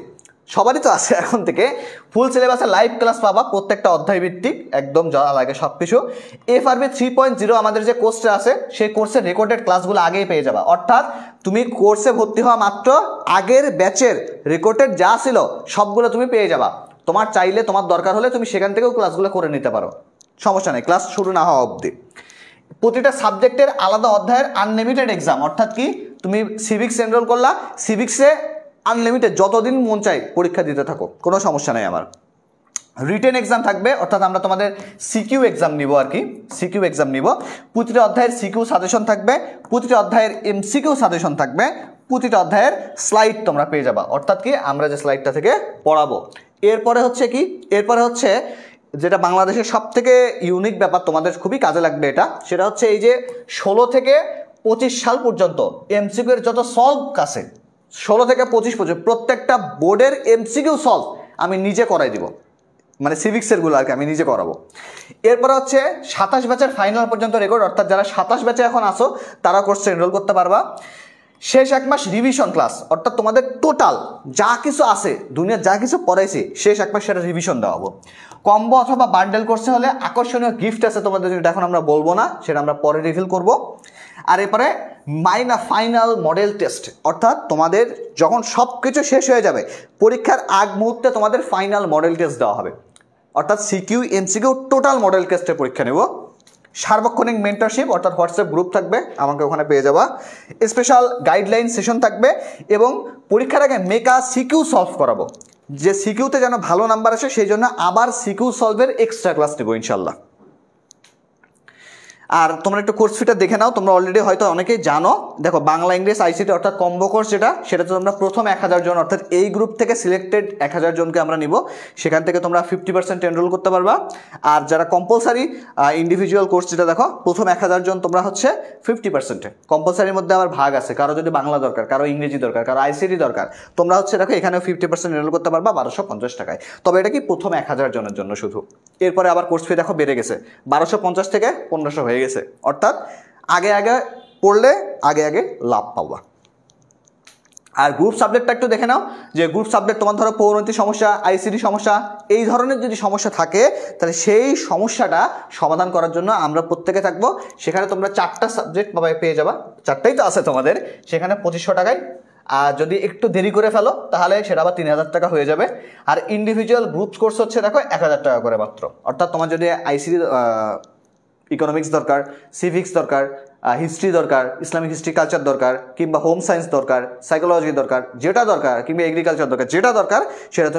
সবারই তো আছে এখন থেকে, ফুল সিলেবাসে লাইভ ক্লাস পাবা প্রত্যেকটা অধ্যায় ভিত্তিক, একদম যারা লাগে সব কিছু। FRB 3.0 আমাদের যে কোর্সটা আছে সেই কোর্সের রেকর্ডেড ক্লাসগুলো আগেই পেয়ে যাবা। অর্থাৎ তুমি কোর্সে ভর্তি হওয়া মাত্র আগের ব্যাচের রেকর্ডেড যা ছিল সবগুলো তুমি পেয়ে যাবা। তোমার চাইলে, তোমার দরকার হলে তুমি সেখান থেকেও ক্লাসগুলো করে নিতে পারো, সমস্যা নেই, ক্লাস শুরু না হওয়া অবধি। প্রতিটা সাবজেক্টের আলাদা অধ্যায়ের আনলিমিটেড এক্সাম, অর্থাৎ কি তুমি সিভিক্স এনরোল করলা, সিভিক্সে আনলিমিটেড যতদিন মন চাই পরীক্ষা দিতে থাকো, কোনো সমস্যা নেই আমার। রিটেন এক্সাম থাকবে, অর্থাৎ আমরা তোমাদের সিকিউ এক্সাম নিব আর কি, সিকিউ এক্সাম নিব। প্রতিটা অধ্যায়ের সিকিউ সাজেশন থাকবে, প্রতিটা অধ্যায়ের MCQ সাজেশন থাকবে, প্রতিটা অধ্যায়ের স্লাইড তোমরা পেয়ে যাবা, অর্থাৎ কি আমরা যে স্লাইডটা থেকে পড়াবো। এরপরে হচ্ছে কি, এরপরে হচ্ছে যেটা বাংলাদেশের সব থেকে ইউনিক ব্যাপার, তোমাদের খুবই কাজে লাগবে এটা, সেটা হচ্ছে এই যে 16 থেকে 25 সাল পর্যন্ত MCQ এর যত সলভ আছে, 16 থেকে 25 পর্যন্ত প্রত্যেকটা বোর্ডের MCQ সলভ আমি নিজে করাই দিব, মানে সিভিক্সেরগুলো আর কি আমি নিজে করাবো। এরপরে হচ্ছে 27 ব্যাচের ফাইনাল পর্যন্ত রেকর্ড, অর্থাৎ যারা 27 ব্যাচে এখন আসো তারা কোর্সে এনরোল করতে পারবা। শেষ 1 মাস রিভিশন ক্লাস, অর্থাৎ তোমাদের টোটাল যা কিছু আছে, দুনিয়ার যা কিছু পড়াইছে শেষ 1 মাস সেটা রিভিশন দেওয়াবো। কম্বো অথবা বান্ডেল কোর্সে হলে আকর্ষণীয় গিফট আছে তোমাদের, যেটা এখন আমরা বলবো না, সেটা আমরা পরে রিভিল করব। আর এরপরে ফাইনাল মডেল টেস্ট, অর্থাৎ তোমাদের যখন সব কিছু শেষ হয়ে যাবে পরীক্ষার আগ মুহূর্তে তোমাদের ফাইনাল মডেল টেস্ট দেওয়া হবে, অর্থাৎ সিকিউ MCQ টোটাল মডেল টেস্টের পরীক্ষা নেব। সার্বক্ষণিক মেন্টরশিপ, অর্থাৎ হোয়াটসঅ্যাপ গ্রুপ থাকবে, আমাকে ওখানে পেয়ে যাবা। স্পেশাল গাইডলাইন সেশন থাকবে এবং পরীক্ষার আগে মেকা সিকিউ সলভ করাবো, যে সিকিউতে যেন ভালো নাম্বার আসে সেই জন্য আবার সিকিউ সলভের এক্সট্রা ক্লাস নেব ইনশাল্লাহ। আর তোমরা একটু কোর্স ফিটা দেখে নাও, তোমরা অলরেডি হয়তো অনেকেই জানো। দেখো বাংলা ইংলিশ আইসিটি অর্থাৎ কম্বো কোর্স সেটাতে তোমরা প্রথম 1000 জন অর্থাৎ এই গ্রুপ থেকে সিলেক্টেড 1000 জনকে আমরা নিব, সেখান থেকে তোমরা 50% এনরোল করতে পারবা। আর যারা কম্পালসারি ইন্ডিভিজুয়াল কোর্স যেটা দেখো প্রথম 1000 জন তোমরা হচ্ছে 50%। কম্পালসারির মধ্যে আবার ভাগ আছে, কারো যদি বাংলা দরকার, কারো ইংরেজি দরকার, কারো আইসিটি দরকার, তোমরা হচ্ছে দেখো এখানেও 50% এনরোল করতে পারবা 1250 টাকায়। তবে এটা কি প্রথম 1000 জনের জন্য শুধু। এরপরে আবার কোর্স ফি দেখো বেড়ে গেছে, 1250 থেকে 1500 হয়ে গেছে। অর্থাৎ আগে আগে পড়লে আগে আগে লাভ পাবা। আর গ্রুপ সাবজেক্টটা একটু দেখে নাও, যে গ্রুপ সাবজেক্ট তোমার ধরো পৌরনীতি সমস্যা, আইসিটি সমস্যা, এই ধরনের যদি সমস্যা থাকে তাহলে সেই সমস্যাটা সমাধান করার জন্য আমরা প্রত্যেকে থাকবো। সেখানে তোমরা 4টা সাবজেক্ট পেয়ে যাবা, 4টাই তো আছে তোমাদের, সেখানে 2500 টাকায়। আর যদি একটু দেরি করে ফেলো তাহলে সেটা আবার 3000 টাকা হয়ে যাবে। আর ইন্ডিভিজুয়াল গ্রুপ কোর্স হচ্ছে দেখো 1000 টাকা করে মাত্র। অর্থাৎ তোমার যদি আইসিটি, ইকোনমিক্স দরকার, সিভিক্স দরকার, হিস্ট্রি দরকার, ইসলামিক হিস্ট্রি কালচার দরকার, কিংবা হোম সায়েন্স দরকার, সাইকোলজি দরকার, যেটা দরকার, কিংবা এগ্রিকালচার দরকার, যেটা দরকার সেটা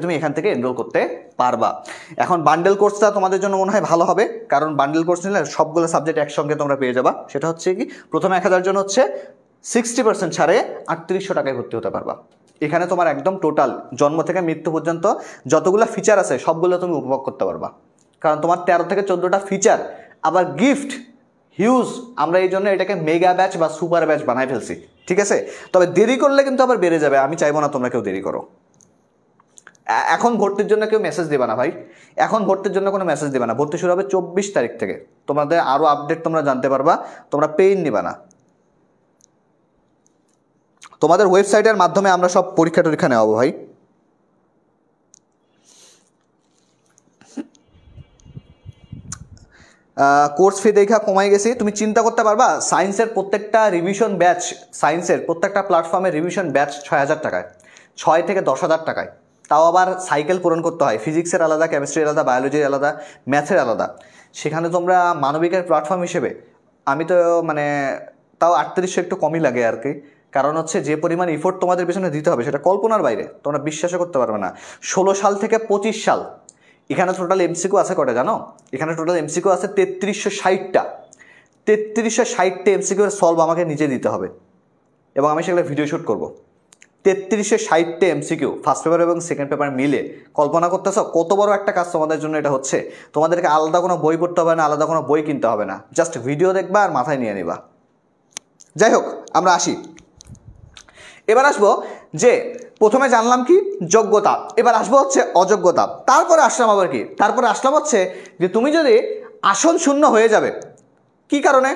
তুমি এখান থেকে এনরোল করতে পারবা। এখন বান্ডেল কোর্সটা তোমাদের জন্য মনে হয় ভালো হবে, কারণ বান্ডেল কোর্স নিলে সবগুলো সাবজেক্ট একসঙ্গে তোমরা পেয়ে যাবা। সেটা হচ্ছে কি, প্রথমে 1000 জন হচ্ছে 60% ছাড়ে 3800 টাকায় ভর্তি হতে পারবা। এখানে তোমার একদম টোটাল জন্ম থেকে মৃত্যু পর্যন্ত যতগুলো ফিচার আছে সবগুলো তুমি উপভোগ করতে পারবা, কারণ তোমার 13 থেকে 14টা ফিচার, আবার গিফট হিউজ। আমরা এই জন্য এটাকে মেগা ব্যাচ বা সুপার ব্যাচ বানাই ফেলছি, ঠিক আছে? তবে দেরি করলে কিন্তু আবার বেড়ে যাবে, আমি চাইবো না তোমরা কেউ দেরি করো। এখন ভর্তির জন্য কেউ মেসেজ দেবে না ভাই, এখন ভর্তির জন্য কোনো মেসেজ দেবে না। ভর্তি শুরু হবে 24 তারিখ থেকে, তোমাদের আরও আপডেট তোমরা জানতে পারবা। তোমরা পেইন নিবা না, তোমাদের ওয়েবসাইটের মাধ্যমে আমরা সব পরীক্ষা টরীক্ষা নেওয়াবো ভাই। কোর্স ফি দেখা কমাই গেছি, তুমি চিন্তা করতে পারবা সায়েন্সের প্রত্যেকটা রিভিশন ব্যাচ, সায়েন্সের প্রত্যেকটা প্ল্যাটফর্মের রিভিশন ব্যাচ 6000 টাকায়, 6 থেকে 10,000 টাকায়। তাও আবার সাইকেল পূরণ করতে হয়, ফিজিক্সের আলাদা, কেমিস্ট্রির আলাদা, বায়োলজির আলাদা, ম্যাথের আলাদা। সেখানে তোমরা মানবিকের প্ল্যাটফর্ম হিসেবে আমি তো তাও 3800 একটু কমই লাগে আর কি। কারণ হচ্ছে যে পরিমাণ ইফোর্ট তোমাদের পেছনে দিতে হবে সেটা কল্পনার বাইরে, তোমরা বিশ্বাসও করতে পারবে না। 16 সাল থেকে 25 সাল এখানে টোটাল এমসিকিউ আছে কটা জানো? এখানে টোটাল এমসিকিউ আছে 3360টা। 3360টা এমসিকিউ সলভ আমাকে নিজে দিতে হবে, এবং আমি সেগুলো ভিডিও শ্যুট করবো। 3360টা এমসিকিউ ফার্স্ট পেপার এবং সেকেন্ড পেপার মিলে। কল্পনা করতেছ কত বড় একটা কাজ তোমাদের জন্য এটা হচ্ছে। তোমাদেরকে আলাদা কোনো বই পড়তে হবে না, আলাদা কোনো বই কিনতে হবে না, জাস্ট ভিডিও দেখবা আর মাথায় নিয়ে নিবা। যাই হোক, আমরা আসি। এবার আসবো যে প্রথমে জানলাম কি যোগ্যতা, এবার আসবো হচ্ছে অযোগ্যতা। তারপরে আসলাম আবার কি, তারপরে আসলাম হচ্ছে যে তুমি যদি আসন শূন্য হয়ে যাবে, কি কারণে?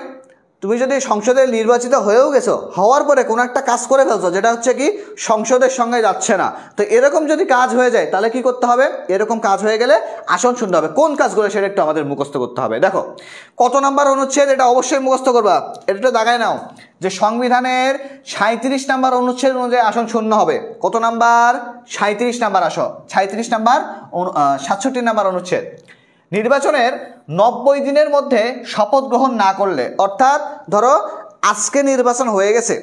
তুমি যদি সংসদে নির্বাচিত হয়েও গেছো, হওয়ার পরে কোনো একটা কাজ করে ফেলছো যেটা হচ্ছে কি সংসদের সঙ্গে যাচ্ছে না, তো এরকম যদি কাজ হয়ে যায় তাহলে কি করতে হবে? এরকম কাজ হয়ে গেলে আসন শূন্য হবে। কোন কাজগুলো সেটা একটু আমাদের মুখস্থ করতে হবে। দেখো কত নাম্বার অনুচ্ছেদ, এটা অবশ্যই মুখস্থ করবা। এটা একটু দাগায় নাও যে সংবিধানের 37 নাম্বার অনুচ্ছেদ অনুযায়ী আসন শূন্য হবে। কত নাম্বার? 37 নাম্বার আসন, 37 নাম্বার 67 নাম্বার অনুচ্ছেদ। নির্বাচনের 90 দিনের মধ্যে শপথ গ্রহণ না করলে, অর্থাৎ ধরো আজকে নির্বাচন হয়ে গেছে,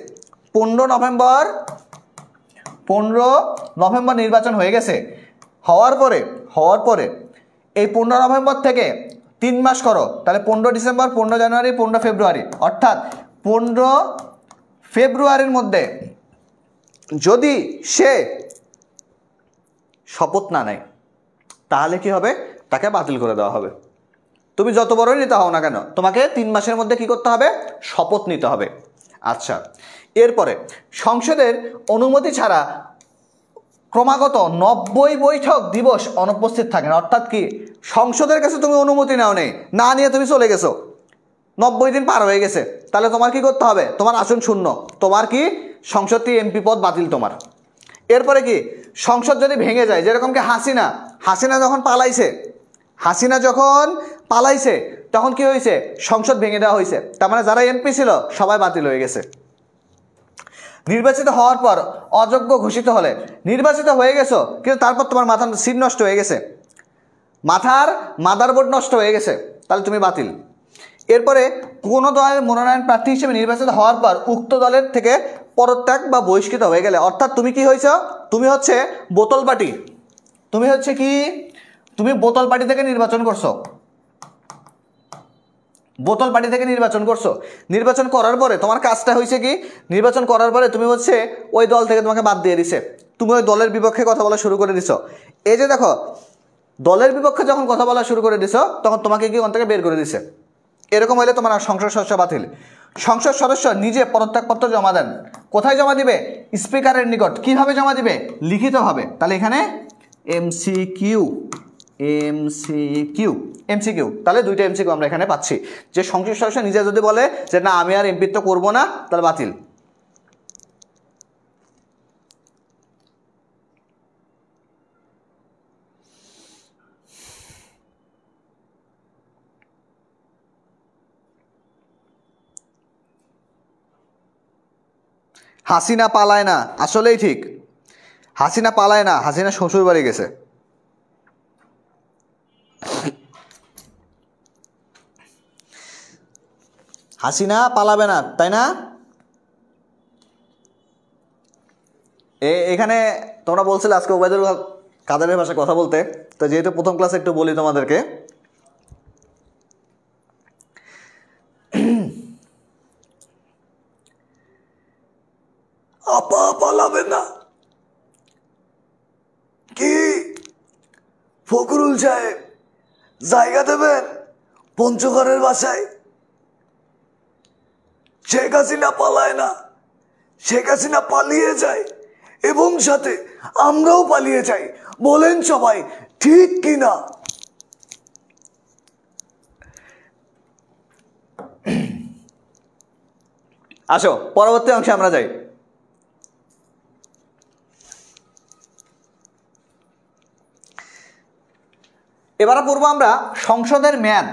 15 নভেম্বর নির্বাচন হয়ে গেছে। হওয়ার পরে এই 15 নভেম্বর থেকে 3 মাস করো, তাহলে 15 ডিসেম্বর, 15 জানুয়ারি, 15 ফেব্রুয়ারি, অর্থাৎ 15 ফেব্রুয়ারির মধ্যে যদি সে শপথ না নেয় তাহলে কি হবে? তাকে বাতিল করে দেওয়া হবে। তুমি যত বড়ই নেতা হও না কেন, তোমাকে 3 মাসের মধ্যে কি করতে হবে? শপথ নিতে হবে। আচ্ছা, এরপরে সংসদের অনুমতি ছাড়া ক্রমাগত 90 বৈঠক দিবস অনুপস্থিত থাকেন। অর্থাৎ কি, সংসদের কাছে তুমি অনুমতি নাও নেই, না নিয়ে তুমি চলে গেছো, 90 দিন পার হয়ে গেছে, তাহলে তোমার কি করতে হবে? তোমার আসন শূন্য, তোমার কি সংসদ থেকে এমপি পদ বাতিল তোমার। এরপরে কি, সংসদ যদি ভেঙে যায়, যেরকম কি হাসিনা যখন পালাইছে তখন কি হয়েছে? সংসদ ভেঙে দেওয়া হয়েছে, তার মানে যারা এমপি ছিল সবাই বাতিল হয়ে গেছে। নির্বাচিত হওয়ার পর অযোগ্য ঘোষিত হলে, নির্বাচিত হয়ে গেছো কিন্তু তারপর তোমার মাথার সিট নষ্ট হয়ে গেছে, মাথার মাদারবোর্ড নষ্ট হয়ে গেছে, তাহলে তুমি বাতিল। এরপরে কোনো দলের মনোনয়ন প্রার্থী হিসেবে নির্বাচিত হওয়ার পর উক্ত দলের থেকে পদত্যাগ বা বহিষ্কৃত হয়ে গেলে, অর্থাৎ তুমি কি হয়েছ? তুমি হচ্ছে বোতল পার্টি, তুমি হচ্ছে কি তুমি বোতল পার্টি থেকে নির্বাচন করছো, বোতল পার্টি থেকে নির্বাচন করছো, নির্বাচন করার পরে তোমার কাজটা হয়েছে কি, নির্বাচন করার পরে তুমি হচ্ছে ওই দল থেকে তোমাকে বাদ দিয়ে দিছে, তুমি ওই দলের বিপক্ষে কথা বলা শুরু করে দিছো। এই যে দেখো, দলের বিপক্ষে যখন কথা বলা শুরু করে দিছো তখন তোমাকে কি ওখান থেকে বের করে দিছে। এরকম হলে তোমার সংসদ সদস্য বাতিল। সংসদ সদস্য নিজে পদত্যাগপত্র জমা দেন, কোথায় জমা দিবে? স্পিকারের নিকট। কিভাবে জমা দিবে? লিখিতভাবে। তাহলে এখানে এমসিকিউ, এমসিকিউ, এমসিকিউ, তাহলে দুইটা এমসিকিউ আমরা এখানে পাচ্ছি যে সংসদ সদস্য নিজে যদি বলে যে না আমি আর এমপিত্ব করবো না, তাহলে বাতিল। হাসিনা পালায় না, আসলেই ঠিক, হাসিনা পালায় না, হাসিনা শ্বশুর বাড়ি গেছে। হাসিনা পালাবে না, তাই না? এখানে তোমরা বলছিলে আজকে ওবায়দুল কাদেরের ভাষায় কথা বলতে, তো যেহেতু প্রথম ক্লাসে একটু বলি তোমাদেরকে। আপা পালাবে না কি? ফখরুল সাহেব জায়গা দেবেন পঞ্চগড়ের বাসায়? শেখ হাসিনা পালায় না, শেখ হাসিনা পালিয়ে যায় এবং সাথে আমরাও পালিয়ে যাই। বলেন সবাই ঠিক কিনা? আসো পরবর্তী অংশে আমরা যাই। এবারে পড়বো আমরা সংসদের মেয়াদ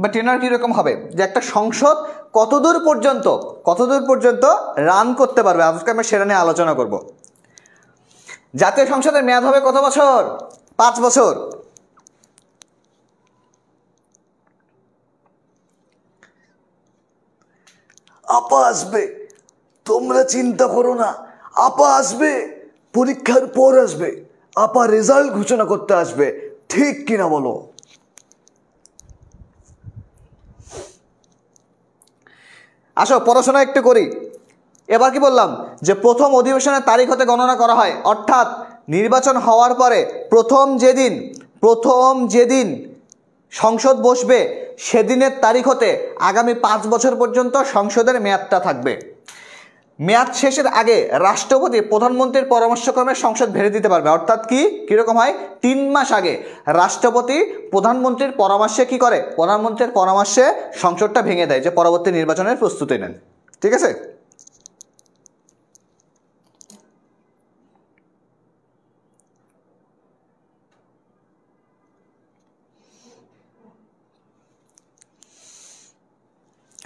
বা টেনার কিরকম হবে, যে একটা সংসদ কতদূর পর্যন্ত রান করতে পারবে। আজকে আমরা সেটা নিয়ে আলোচনা করব। জাতীয় সংসদের মেয়াদ হবে কত বছর? 5 বছর। আপা আসবে, তোমরা চিন্তা করো না, আপা আসবে, পরীক্ষার পর আসবে, আপা রেজাল্ট ঘোষণা করতে আসবে, ঠিক কিনা বলো? আসো পড়াশোনা একটু করি। এবার কি বললাম যে প্রথম অধিবেশনের তারিখ হতে গণনা করা হয়, অর্থাৎ নির্বাচন হওয়ার পরে প্রথম যেদিন সংসদ বসবে সেদিনের তারিখ হতে আগামী 5 বছর পর্যন্ত সংসদের মেয়াদটা থাকবে। মেয়াদ শেষের আগে রাষ্ট্রপতি প্রধানমন্ত্রীর পরামর্শক্রমে সংসদ ভেঙে দিতে পারবে। অর্থাৎ কিরকম হয়? 3 মাস আগে রাষ্ট্রপতি প্রধানমন্ত্রীর পরামর্শে কি করে? প্রধানমন্ত্রীর পরামর্শে সংসদটা ভেঙে দেয় যে পরবর্তী নির্বাচনের প্রস্তুতি নেন। ঠিক আছে?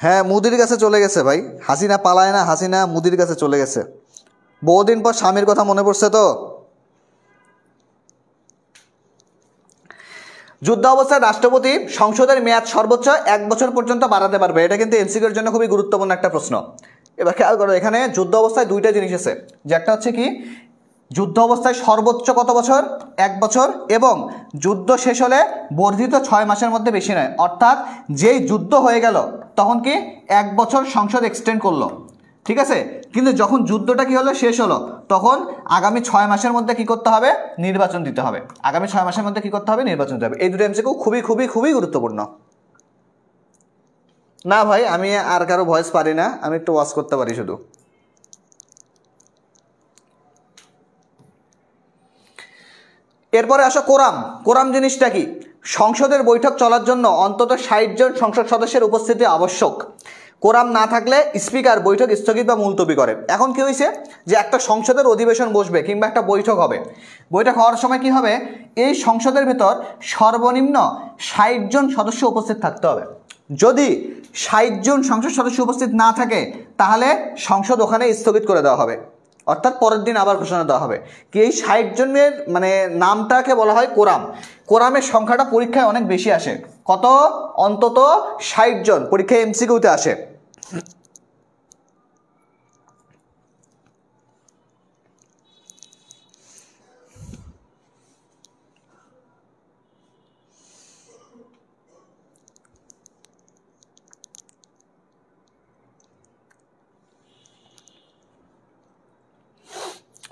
হ্যাঁ, মুদির কাছে চলে গেছে ভাই। হাসিনা পালায় না, হাসিনা মুদির কাছে চলে গেছে। বহুদিন পর স্বামীর কথা মনে পড়ছে তো। যুদ্ধ অবস্থায় রাষ্ট্রপতি সংসদের মেয়াদ সর্বোচ্চ 1 বছর পর্যন্ত বাড়াতে পারবে। এটা কিন্তু এমসিকিউর জন্য খুবই গুরুত্বপূর্ণ একটা প্রশ্ন। এবার খেয়াল করো, এখানে যুদ্ধ অবস্থায় দুইটা জিনিস আছে, যে একটা হচ্ছে কি যুদ্ধ অবস্থায় সর্বোচ্চ কত বছর? 1 বছর, এবং যুদ্ধ শেষ হলে বর্ধিত 6 মাসের মধ্যে বেশি নয়। অর্থাৎ যেই যুদ্ধ হয়ে গেল তখন কি 1 বছর সংসদ এক্সটেন্ড করলো, ঠিক আছে? কিন্তু যখন যুদ্ধটা কি হলো, শেষ হলো, তখন আগামী 6 মাসের মধ্যে কি করতে হবে? নির্বাচন দিতে হবে। আগামী 6 মাসের মধ্যে কি করতে হবে? নির্বাচন দিতে হবে। এই দুটো এমসিকিউ খুবই খুবই খুবই গুরুত্বপূর্ণ। না ভাই, আমি আর কারো ভয়েস পারি না, আমি একটু ওয়াচ করতে পারি শুধু। এরপরে আসো কোরাম। কোরাম জিনিসটা কি? সংসদের বৈঠক চলার জন্য অন্তত 60 জন সংসদ সদস্যের উপস্থিতি আবশ্যক। কোরাম না থাকলে স্পিকার বৈঠক স্থগিত বা মুলতবি করেন। এখন কি হয়েছে যে একটা সংসদের অধিবেশন বসবে কিংবা একটা বৈঠক হবে, বৈঠক হওয়ার সময় কি হবে? এই সংসদের ভেতর সর্বনিম্ন 60 জন সদস্য উপস্থিত থাকতে হবে। যদি 60 জন সংসদ সদস্য উপস্থিত না থাকে তাহলে সংসদ ওখানে স্থগিত করে দেওয়া হবে, অর্থাৎ পরের দিন আবার ঘোষণা দেওয়া হবে। কি এই 60 জনের মানে নামটাকে বলা হয় কোরাম। কোরামের সংখ্যাটা পরীক্ষায় অনেক বেশি আসে। কত? অন্তত 60 জন পরীক্ষায় এমসিকিউতে আসে।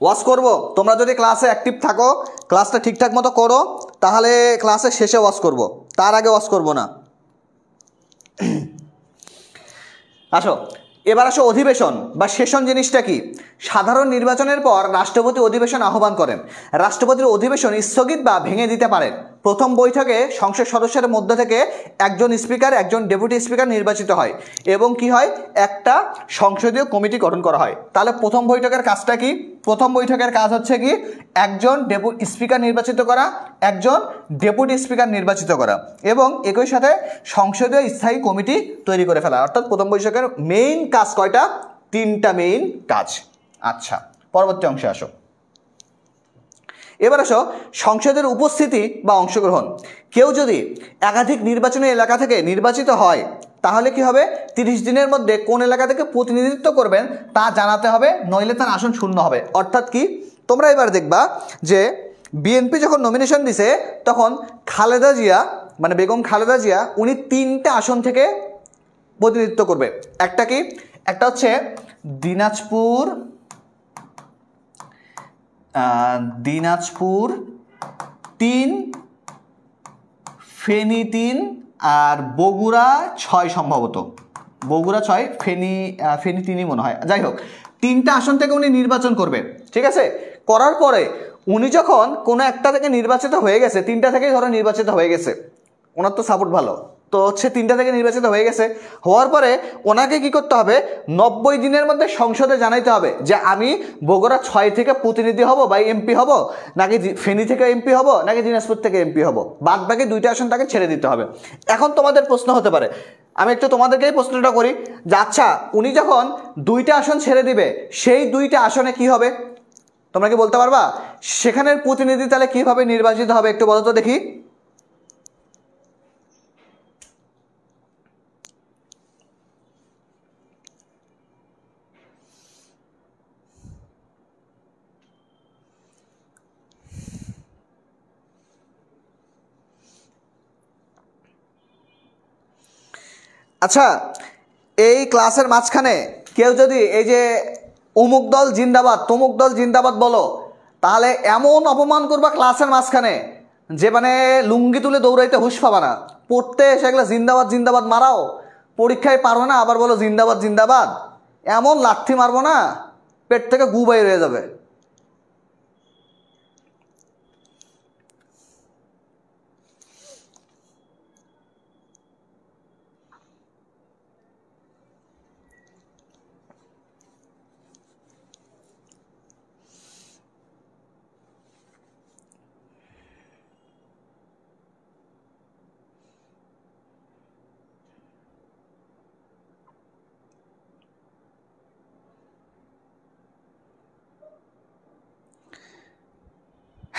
ওয়াচ করব। তোমরা যদি ক্লাসে অ্যাক্টিভ থাকো, ক্লাসটা ঠিকঠাক মতো করো, তাহলে ক্লাসের শেষে ওয়াচ করব, তার আগে ওয়াচ করব না। আসো এবার আসো অধিবেশন বা সেশন জিনিসটা কি। সাধারণ নির্বাচনের পর রাষ্ট্রপতি অধিবেশন আহ্বান করেন। রাষ্ট্রপতির অধিবেশন স্থগিত বা ভেঙে দিতে পারেন। প্রথম বৈঠকে সংসদ সদস্যের মধ্যে থেকে একজন স্পিকার, একজন ডেপুটি স্পিকার নির্বাচিত হয় এবং কি হয়, একটা সংসদীয় কমিটি গঠন করা হয়। তাহলে প্রথম বৈঠকের কাজটা কি? প্রথম বৈঠকের কাজ হচ্ছে কি, একজন স্পিকার নির্বাচিত করা, একজন ডেপুটি স্পিকার নির্বাচিত করা এবং একই সাথে সংসদীয় স্থায়ী কমিটি তৈরি করে ফেলা। অর্থাৎ প্রথম বৈঠকের মেইন কাজ কয়টা? 3টা মেইন কাজ। আচ্ছা, পরবর্তী অংশে আসো। এবার আসো সংসদের উপস্থিতি বা অংশগ্রহণ। কেউ যদি একাধিক নির্বাচনী এলাকা থেকে নির্বাচিত হয় তাহলে কি হবে, 30 দিনের মধ্যে কোন এলাকা থেকে প্রতিনিধিত্ব করবেন তা জানাতে হবে, নইলে তার আসন শূন্য হবে। অর্থাৎ কি, তোমরা এবার দেখবা যে বিএনপি যখন নমিনেশন দিছে তখন খালেদা জিয়া, মানে বেগম খালেদা জিয়া, উনি 3টে আসন থেকে প্রতিনিধিত্ব করবে। একটা কি, একটা হচ্ছে দিনাজপুর 3, ফেনী 3 আর বগুড়া 6 সম্ভবত, বগুড়া 6, ফেনী 3ই মনে হয়। যাই হোক, 3টা আসন থেকে উনি নির্বাচন করবে, ঠিক আছে। করার পরে উনি যখন কোনো একটা থেকে নির্বাচিত হয়ে গেছে, 3টা থেকেই ধরো নির্বাচিত হয়ে গেছে, ওনার তো সাপোর্ট ভালো, তো হচ্ছে 3টা থেকে নির্বাচিত হয়ে গেছে। হওয়ার পরে ওনাকে কি করতে হবে, 90 দিনের মধ্যে সংসদে জানাইতে হবে যে আমি বগুড়া 6 থেকে প্রতিনিধি হব বা এমপি হব, নাকি ফেনী থেকে এমপি হব, নাকি দিনাজপুর থেকে এমপি হব। বাদ বাকি 2টা আসন তাকে ছেড়ে দিতে হবে। এখন তোমাদের প্রশ্ন হতে পারে, আমি একটু তোমাদেরকেই প্রশ্নটা করি যে আচ্ছা, উনি যখন 2টা আসন ছেড়ে দিবে, সেই 2টা আসনে কি হবে? তোমরা কি বলতে পারবা সেখানের প্রতিনিধি তাহলে কিভাবে নির্বাচিত হবে? একটু বলো তো দেখি। আচ্ছা, এই ক্লাসের মাঝখানে কেউ যদি এই যে অমুক দল জিন্দাবাদ, তমুক দল জিন্দাবাদ বলো, তাহলে এমন অপমান করবা ক্লাসের মাঝখানে যে মানে লুঙ্গি তুলে দৌড়াইতে হুঁশ পাবা না। পড়তে এসে এগুলো জিন্দাবাদ জিন্দাবাদ মারাও, পরীক্ষায় পারো না, আবার বলো জিন্দাবাদ জিন্দাবাদ। এমন লাথি মারবো না, পেট থেকে গু বাইর হয়ে যাবে।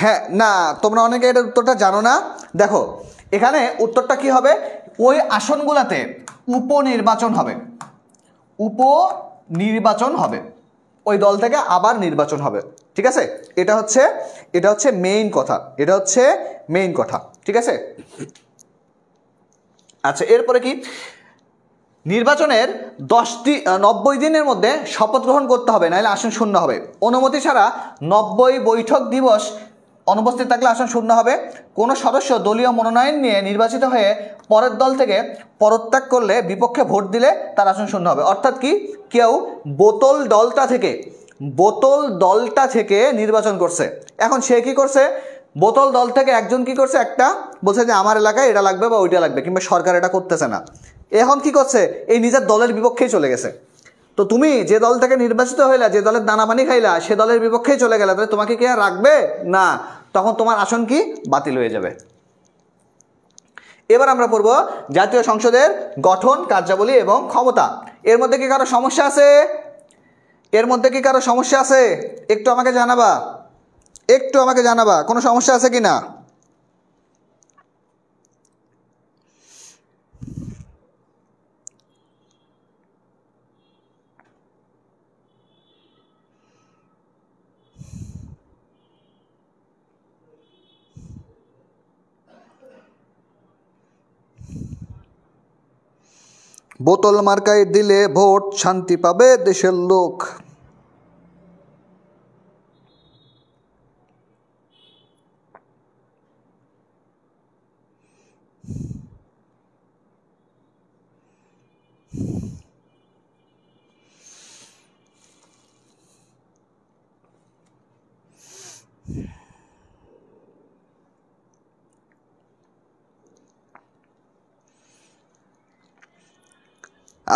হ্যাঁ, না তোমরা অনেকে এটার উত্তরটা জানো না। দেখো এখানে উত্তরটা কি হবে, ওই আসনগুলোতে উপনির্বাচন হবে, উপনির্বাচন হবে, ওই দল থেকে আবার নির্বাচন হবে, ঠিক আছে। এটা হচ্ছে মেইন কথা, এটা হচ্ছে মেইন কথা, ঠিক আছে। আচ্ছা, এরপরে কি, নির্বাচনের 90 দিনের মধ্যে শপথ গ্রহণ করতে হবে, নাহলে আসন শূন্য হবে। অনুমতি ছাড়া 90 বৈঠক দিবস অনুপস্থিত থাকলে আসন শূন্য হবে। কোনো সদস্য দলীয় মনোনয়ন নিয়ে নির্বাচিত হয়ে পরের দল থেকে পদত্যাগ করলে, বিপক্ষে ভোট দিলে তার আসন শূন্য হবে। অর্থাৎ কি, কেউ বোতল দলটা থেকে নির্বাচন করছে, এখন সে কি করছে, বোতল দল থেকে একজন কি করছে, একটা বলছে যে আমার এলাকায় এটা লাগবে বা ওইটা লাগবে, কিংবা সরকার এটা করতেছে না, এখন কি করছে, এই নিজের দলের বিপক্ষেই চলে গেছে। তো তুমি যে দল থেকে নির্বাচিত হইলা, যে দলের দানা পানি খাইলা, সে দলের বিপক্ষেই চলে গেলে, তাহলে তোমাকে কি আর রাখবে না, তখন তোমার আসন কি বাতিল হয়ে যাবে। এবার আমরা পড়ব জাতীয় সংসদের গঠন, কার্যাবলী এবং ক্ষমতা। এর মধ্যে কি কারো সমস্যা আছে? একটু আমাকে জানাবা, কোনো সমস্যা আছে কিনা। বোতল মার্কায় দিলে ভোট, শান্তি পাবে দেশের লোক।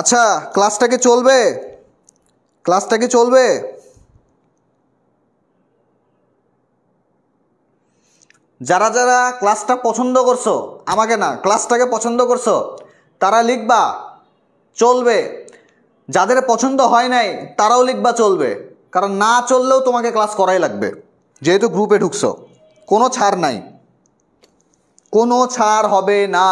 আচ্ছা, ক্লাসটা কি চলবে? ক্লাসটা কি চলবে? যারা যারা ক্লাসটা পছন্দ করছো, আমাকে না ক্লাসটাকে পছন্দ করছো, তারা লিখবা চলবে। যাদের পছন্দ হয় নাই তারাও লিখবা চলবে, কারণ না চললেও তোমাকে ক্লাস করাই লাগবে, যেহেতু গ্রুপে ঢুকছো। কোনো ছাড় নাই, কোনো ছাড় হবে না।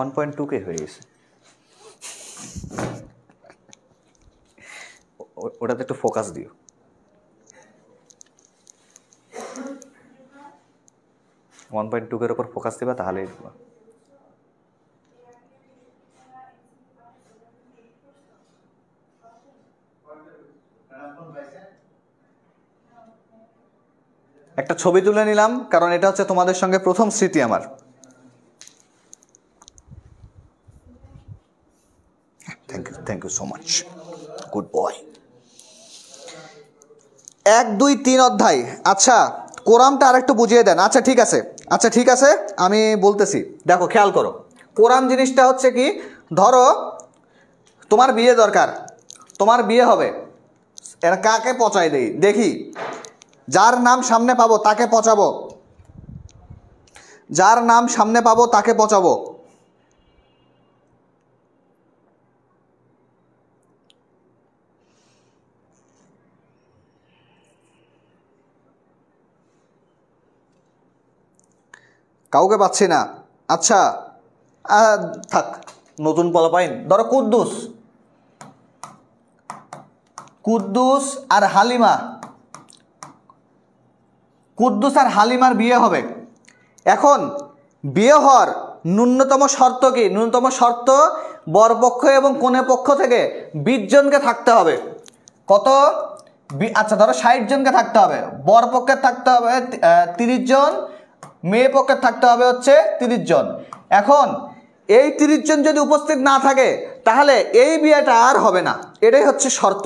$1.2K হয়ে গেছে, ওটাতে একটু ফোকাস দিও। $1.2K উপর ফোকাস দিবা, তাহলেই দিবা। একটা ছবি তুলে নিলাম, কারণ এটা হচ্ছে তোমাদের সঙ্গে প্রথম স্মৃতি আমার। Thank you so much, good boy. 1, 2, 3 অধ্যায়। আচ্ছা, কোরআনটা আরেকটু বুঝিয়ে দেন। আচ্ছা ঠিক আছে, আমি বলতেছি। দেখো, খেয়াল করো, কোরআন জিনিসটা হচ্ছে কি, ধরো তোমার বিয়ে দরকার, তোমার বিয়ে হবে, এরা কাকে পচাই দেই দেখি? যার নাম সামনে পাবো তাকে পচাবো, যার নাম সামনে পাবো তাকে পচাবো। কাউকে পাচ্ছি না। আচ্ছা থাক, নতুন পোলাপাইন। ধরো কুদ্দুস আর হালিমা, কুদ্দুস আর হালিমার বিয়ে হবে। এখন বিয়ে হওয়ার ন্যূনতম শর্ত কি? ন্যূনতম শর্ত, বরপক্ষ এবং কনে পক্ষ থেকে 20 জনকে থাকতে হবে। কত? আচ্ছা ধরো 60 জনকে থাকতে হবে। বরপক্ষের থাকতে হবে 30 জন, মেয়ে পক্ষের থাকতে হবে হচ্ছে 30 জন। এখন এই 30 জন যদি উপস্থিত না থাকে, তাহলে এই বিয়েটা আর হবে না। এটাই হচ্ছে শর্ত।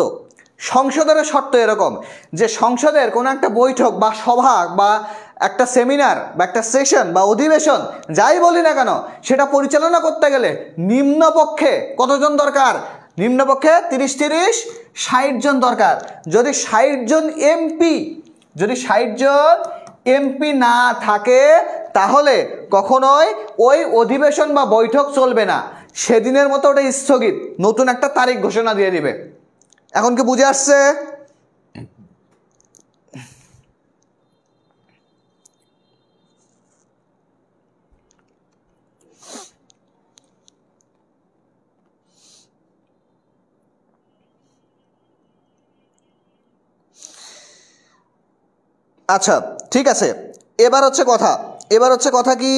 সংসদের শর্ত এরকম যে সংসদের কোনো একটা বৈঠক বা সভা বা একটা সেমিনার বা একটা সেশন বা অধিবেশন যাই বলি না কেন, সেটা পরিচালনা করতে গেলে নিম্নপক্ষে কতজন দরকার? নিম্নপক্ষে 30 60 জন দরকার। যদি 60 জন এমপি না থাকে, তাহলে কখনোই ওই অধিবেশন বা বৈঠক চলবে না। সেদিনের মতো ওটা স্থগিত, নতুন একটা তারিখ ঘোষণা দিয়ে দিবে। এখন কি বুঝে আসছে? আচ্ছা ঠিক আছে, এবার হচ্ছে কথা কি,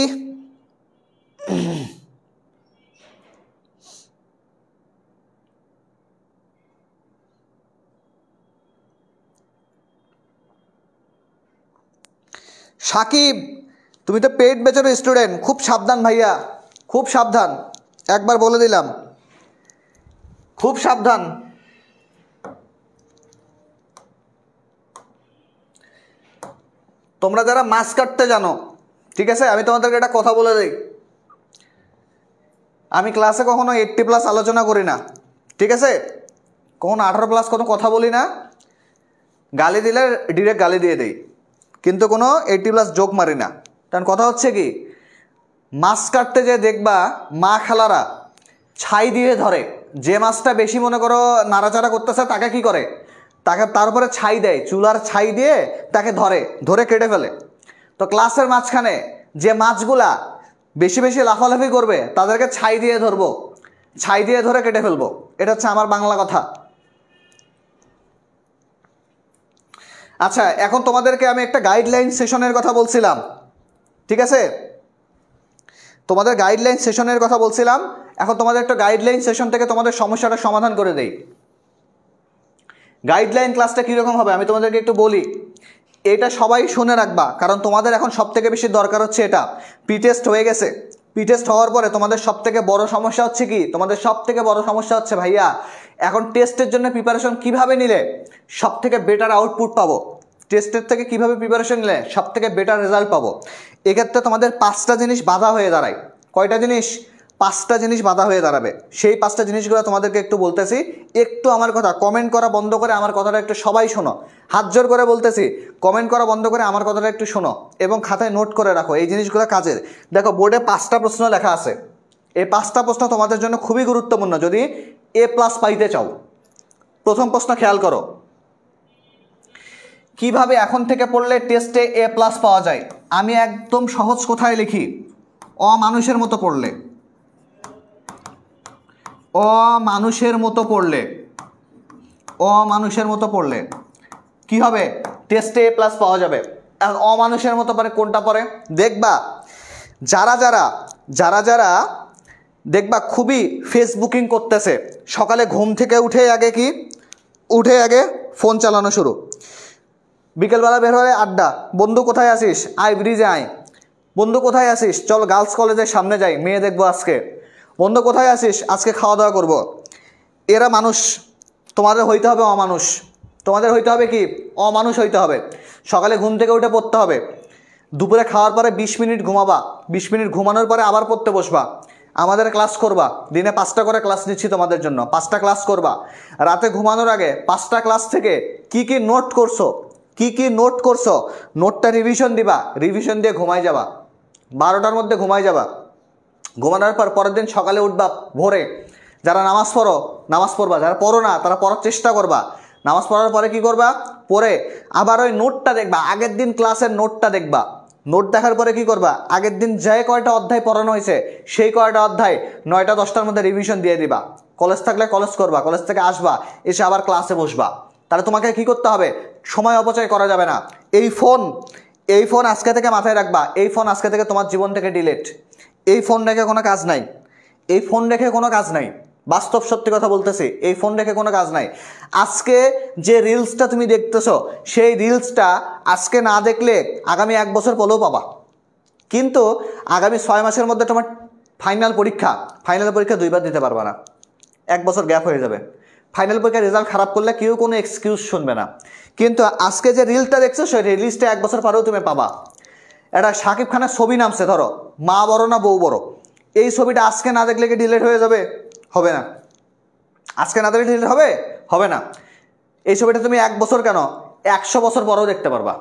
সাকিব তুমি তো পেইড ব্যাচের স্টুডেন্ট, খুব সাবধান ভাইয়া, খুব সাবধান, একবার বলে দিলাম, খুব সাবধান। তোমরা যারা মাছ কাটতে জানো, ঠিক আছে, আমি তোমাদেরকে একটা কথা বলে দিই, আমি ক্লাসে কখনো 80+ আলোচনা করি না, ঠিক আছে, কখনো 18+ কোনো কথা বলি না, গালি দিলে ডিরেক্ট গালি দিয়ে দেই, কিন্তু কোনো 80+ জোক মারি না। কারণ কথা হচ্ছে কি, মাছ কাটতে যে দেখবা মা খালারা ছাই দিয়ে ধরে, যে মাছটা বেশি মনে করো নাড়াচাড়া করতেছে তাকে কি করে, তাকে তারপরে ছাই দেয়, চুলার ছাই দিয়ে তাকে ধরে কেটে ফেলে। তো ক্লাসের মাঝখানে যে মাছগুলা বেশি বেশি লাফালাফি করবে তাদেরকে ছাই দিয়ে ধরবো, ছাই দিয়ে ধরে কেটে ফেলবো। এটা হচ্ছে আমার বাংলা কথা। আচ্ছা, এখন তোমাদেরকে আমি একটা গাইডলাইন সেশনের কথা বলছিলাম, ঠিক আছে, তোমাদের গাইডলাইন সেশনের কথা বলছিলাম। এখন তোমাদের একটা গাইডলাইন সেশন থেকে তোমাদের সমস্যাটা সমাধান করে দেই। গাইডলাইন ক্লাসটা কীরকম হবে আমি তোমাদেরকে একটু বলি, এটা সবাই শুনে রাখবা, কারণ তোমাদের এখন সব থেকে বেশি দরকার হচ্ছে এটা। প্রি টেস্ট হয়ে গেছে, টেস্ট হওয়ার পরে তোমাদের সব থেকে বড় সমস্যা হচ্ছে কি, তোমাদের সব থেকে বড় সমস্যা হচ্ছে ভাইয়া এখন টেস্টের জন্য প্রিপারেশন কিভাবে নিলে সব থেকে বেটার আউটপুট পাবো, টেস্টের থেকে কিভাবে প্রিপারেশন নিলে সব থেকে বেটার রেজাল্ট পাবো। এক্ষেত্রে তোমাদের 5টা জিনিস বাধা হয়ে দাঁড়ায়। কয়টা জিনিস? 5টা জিনিস বাধা হয়ে দাঁড়াবে। সেই 5টা জিনিসগুলো তোমাদেরকে একটু বলতেছি, একটু আমার কথা কমেন্ট করা বন্ধ করে আমার কথাটা একটু সবাই শোনো, হাত জোর করে বলতেছি কমেন্ট করা বন্ধ করে আমার কথাটা একটু শোনো এবং খাতায় নোট করে রাখো এই জিনিসগুলো কাজের। দেখো বোর্ডে 5টা প্রশ্ন লেখা আছে, এই 5টা প্রশ্ন তোমাদের জন্য খুবই গুরুত্বপূর্ণ যদি A+ পাইতে চাও। প্রথম প্রশ্ন খেয়াল করো, কিভাবে এখন থেকে পড়লে টেস্টে A+ পাওয়া যায়? আমি একদম সহজ কথায় লিখি, অমানুষের মতো পড়লে, অমানুষের মতো পড়লে, অমানুষের মতো পড়লে কি হবে? টেস্টে A+ পাওয়া যাবে। এখন অমানুষের মতো পারে কোনটা পড়ে দেখবা, যারা যারা যারা যারা দেখবা খুবই ফেসবুকিং করতেছে, সকালে ঘুম থেকে উঠে আগে ফোন চালানো শুরু, বিকেলবেলা বের হয়ে আড্ডা, বন্ধু কোথায় আসিস, আয় ব্রিজে আয়, বন্ধু কোথায় আসিস, চল গার্লস কলেজের সামনে যাই, মেয়ে দেখবো আজকে, বন্ধু কোথায় আসিস, আজকে খাওয়া দাওয়া করবো। এরা মানুষ, তোমাদের হইতে হবে অমানুষ, তোমাদের হইতে হবে কি? অমানুষ হইতে হবে। সকালে ঘুম থেকে উঠে পড়তে হবে, দুপুরে খাওয়ার পরে 20 মিনিট ঘুমাবা, 20 মিনিট ঘুমানোর পরে আবার পড়তে বসবা, আমাদের ক্লাস করবা, দিনে 5টা করে ক্লাস নিচ্ছি তোমাদের জন্য, 5টা ক্লাস করবা, রাতে ঘুমানোর আগে 5টা ক্লাস থেকে কি কি নোট করছো, কি কি নোট করছো নোটটা রিভিশন দিবা, রিভিশন দিয়ে ঘুমাই যাবা, 12টার মধ্যে ঘুমাই যাবা। ঘুমানোর পর পরের দিন সকালে উঠবা ভোরে, যারা নামাজ পড়ো নামাজ পড়বা, যারা পড়ো না তারা পড়ার চেষ্টা করবা। নামাজ পড়ার পরে কি করবা? পরে আবার ওই নোটটা দেখবা, আগের দিন ক্লাসের নোটটা দেখবা, নোট দেখার পরে কি করবা? আগের দিন যে কয়টা অধ্যায় পড়ানো হয়েছে সেই কয়টা অধ্যায় 9টা 10টার মধ্যে রিভিশন দিয়ে দিবা। কলেজ থাকলে কলেজ করবা, কলেজ থেকে আসবা, এসে আবার ক্লাসে বসবা। তাহলে তোমাকে কি করতে হবে? সময় অপচয় করা যাবে না। এই ফোন আজকে থেকে মাথায় রাখবা, এই ফোন আজকে থেকে তোমার জীবন থেকে ডিলিট। এই ফোন রেখে কোনো কাজ নাই, এই ফোন রেখে কোনো কাজ নাই, বাস্তব সত্যি কথা বলতেছি, এই ফোন রেখে কোনো কাজ নাই। আজকে যে রিলসটা তুমি দেখতেছো সেই রিলসটা আজকে না দেখলে আগামী 1 বছর পরেও পাবা, কিন্তু আগামী 6 মাসের মধ্যে তোমার ফাইনাল পরীক্ষা 2বার দিতে পারবা না, 1 বছর গ্যাপ হয়ে যাবে। ফাইনাল পরীক্ষার রেজাল্ট খারাপ করলে কেউ কোনো এক্সকিউজ শুনবে না, কিন্তু আজকে যে রিলটা দেখছো সেই রিলসটা 1 বছর পরেও তুমি পাবা। এটা শাকিব খানের ছবি নামছে, ধরো মা বড় না বউ বড়, এই ছবিটা আজকে না দেখলে কি ডিলিট হয়ে যাবে? হবে না। আজকে না দেখলে ডিলিট হবে? হবে না। এই ছবিটা তুমি 1 বছর কেন 100 বছর পরেও দেখতে পারবা।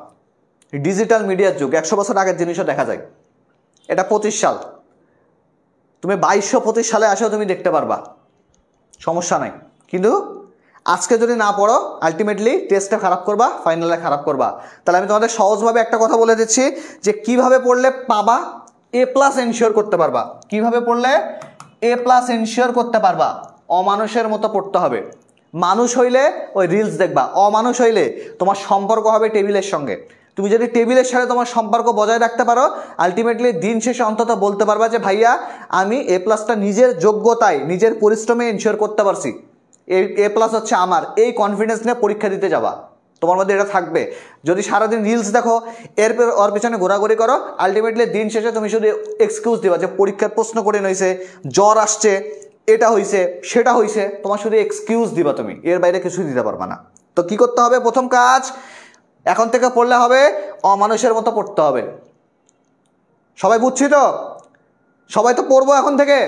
ডিজিটাল মিডিয়ার যুগ, 100 বছর আগের জিনিসও দেখা যায়। এটা 25 সাল, তুমি 2225 সালে আসেও তুমি দেখতে পারবা, সমস্যা নাই। কিন্তু আজকে যদি না পড়ো আলটিমেটলি টেস্টে খারাপ করবা, ফাইনালে খারাপ করবা। তাহলে আমি তোমাদের সহজভাবে একটা কথা বলে দিচ্ছি যে কিভাবে পড়লে পাবা A+ এনশিওর করতে পারবা, কিভাবে পড়লে A+ এনশিওর করতে পারবা। অমানুষের মতো পড়তে হবে। মানুষ হইলে ওই রিলস দেখবা, অমানুষ হইলে তোমার সম্পর্ক হবে টেবিলের সঙ্গে। তুমি যদি টেবিলের সাথে তোমার সম্পর্ক বজায় রাখতে পারো আলটিমেটলি দিন শেষে অন্তত বলতে পারবা যে ভাইয়া আমি A+টা নিজের যোগ্যতায় নিজের পরিশ্রমে এনশিওর করতে পারছি, A+ হচ্ছে আমার, এই কনফিডেন্স নিয়ে পরীক্ষা দিতে যাবা, তোমার মধ্যে এটা থাকবে। যদি সারাদিন রিলস দেখো ওর পিছনে ঘোরাঘুরি করো আলটিমেটলি দিন শেষে তুমি শুধু এক্সকিউজ দিবা যে পরীক্ষার প্রশ্ন করে নইছে, জ্বর আসছে, এটা হইছে সেটা হইছে, তোমার শুধু এক্সকিউজ দিবা, তুমি এর বাইরে কিছুই দিতে পারবা না। তো কি করতে হবে? প্রথম কাজ, এখন থেকে পড়লে হবে অমানুষের মতো পড়তে হবে। সবাই বুঝছি তো? সবাই তো পড়বো এখন থেকে,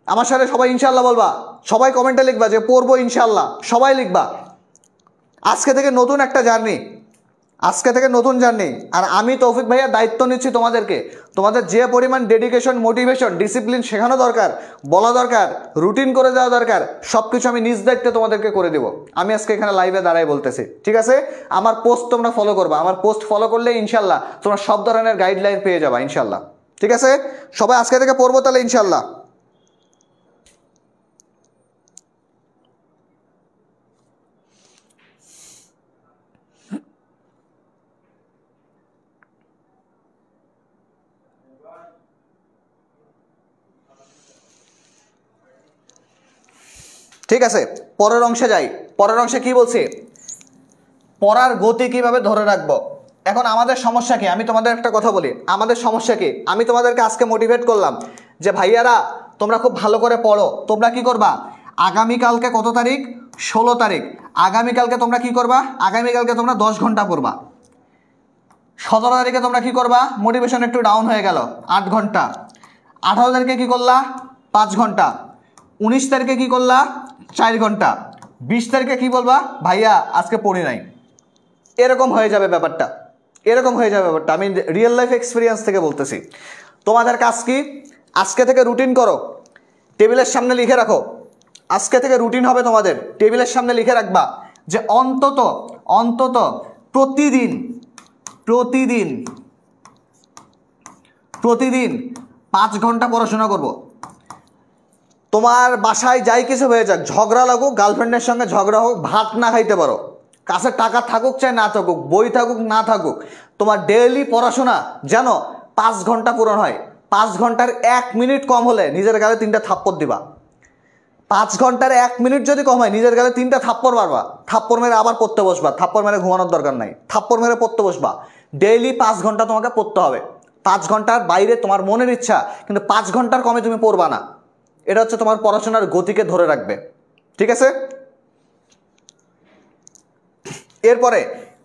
আমার সাথে সবাই ইনশাল্লাহ বলবা, সবাই কমেন্টে লিখবা যে পড়বো ইনশাল্লাহ, সবাই লিখবা। আজকে থেকে নতুন একটা জার্নি, আজকে থেকে নতুন জার্নি। আর আমি তৌফিক ভাইয়া দায়িত্ব নিচ্ছি তোমাদেরকে, তোমাদের যে পরিমাণ ডেডিকেশন, মোটিভেশন, ডিসিপ্লিন শেখানো দরকার, বলা দরকার, রুটিন করে দেওয়া দরকার, সব কিছু আমি নিজ দায়িত্বে তোমাদেরকে করে দেবো। আমি আজকে এখানে লাইভে দাঁড়াই বলতেছি, ঠিক আছে? আমার পোস্ট তোমরা ফলো করবা, আমার পোস্ট ফলো করলে ইনশাল্লাহ তোমরা সব ধরনের গাইডলাইন পেয়ে যাবা ইনশাল্লাহ, ঠিক আছে? সবাই আজকে থেকে পড়বো তাহলে ইনশাল্লাহ। ঠিক আছে, পরের অংশে যাই। পরের অংশে কি বলছি? পড়ার গতি কিভাবে ধরে রাখবো। এখন আমাদের সমস্যা কি? আমি তোমাদের একটা কথা বলি, আমাদের সমস্যা কি? আমি তোমাদেরকে আজকে মোটিভেট করলাম যে ভাইয়ারা তোমরা খুব ভালো করে পড়ো, তোমরা কি করবা, আগামীকালকে কত তারিখ, 16 তারিখ, আগামীকালকে তোমরা কি করবা, আগামীকালকে তোমরা 10 ঘন্টা পড়বা। 17 তারিখে তোমরা কি করবা, মোটিভেশন একটু ডাউন হয়ে গেল, 8 ঘন্টা। 18 তারিখে কি করলা, 5 ঘন্টা। 19 তারিখে কি করলা, 4 ঘন্টা। 20 তারিখে কি বলবা, ভাইয়া আজকে পড়ি নাই। এরকম হয়ে যাবে ব্যাপারটা, এরকম হয়ে যাবে ব্যাপারটা। আমি রিয়েল লাইফ এক্সপিরিয়েন্স থেকে বলতেছি। তোমাদের কাজ কি, আজকে থেকে রুটিন করো, টেবিলের সামনে লিখে রাখো। আজকে থেকে রুটিন হবে তোমাদের, টেবিলের সামনে লিখে রাখবা যে অন্তত অন্তত প্রতিদিন প্রতিদিন প্রতিদিন 5 ঘন্টা পড়াশোনা করব। তোমার বাসায় যাই কিছু হয়ে যাক, ঝগড়া লাগুক, গার্লফ্রেন্ডের সঙ্গে ঝগড়া হোক, ভাত না খাইতে পারো, কাছে টাকা থাকুক চাই না থাকুক, বই থাকুক না থাকুক, তোমার ডেইলি পড়াশোনা যেন 5 ঘন্টা পূরণ হয়। 5 ঘন্টার 1 মিনিট কম হলে নিজের গালে 3টা থাপ্পড় দিবা। 5 ঘন্টার 1 মিনিট যদি কম হয়, নিজের গালে 3টা থাপ্পড় মারবা। থাপ্পড় মেরে আবার পড়তে বসবা, থাপ্পড় মেরে ঘুমানোর দরকার নাই, থাপ্পড় মেরে পড়তে বসবা। ডেইলি 5 ঘন্টা তোমাকে পড়তে হবে। 5 ঘন্টার বাইরে তোমার মনের ইচ্ছা, কিন্তু 5 ঘন্টার কমে তুমি পড়বা না। এটা হচ্ছে তোমার পড়াশোনার গতিকে ধরে রাখবে, ঠিক আছে? এরপরে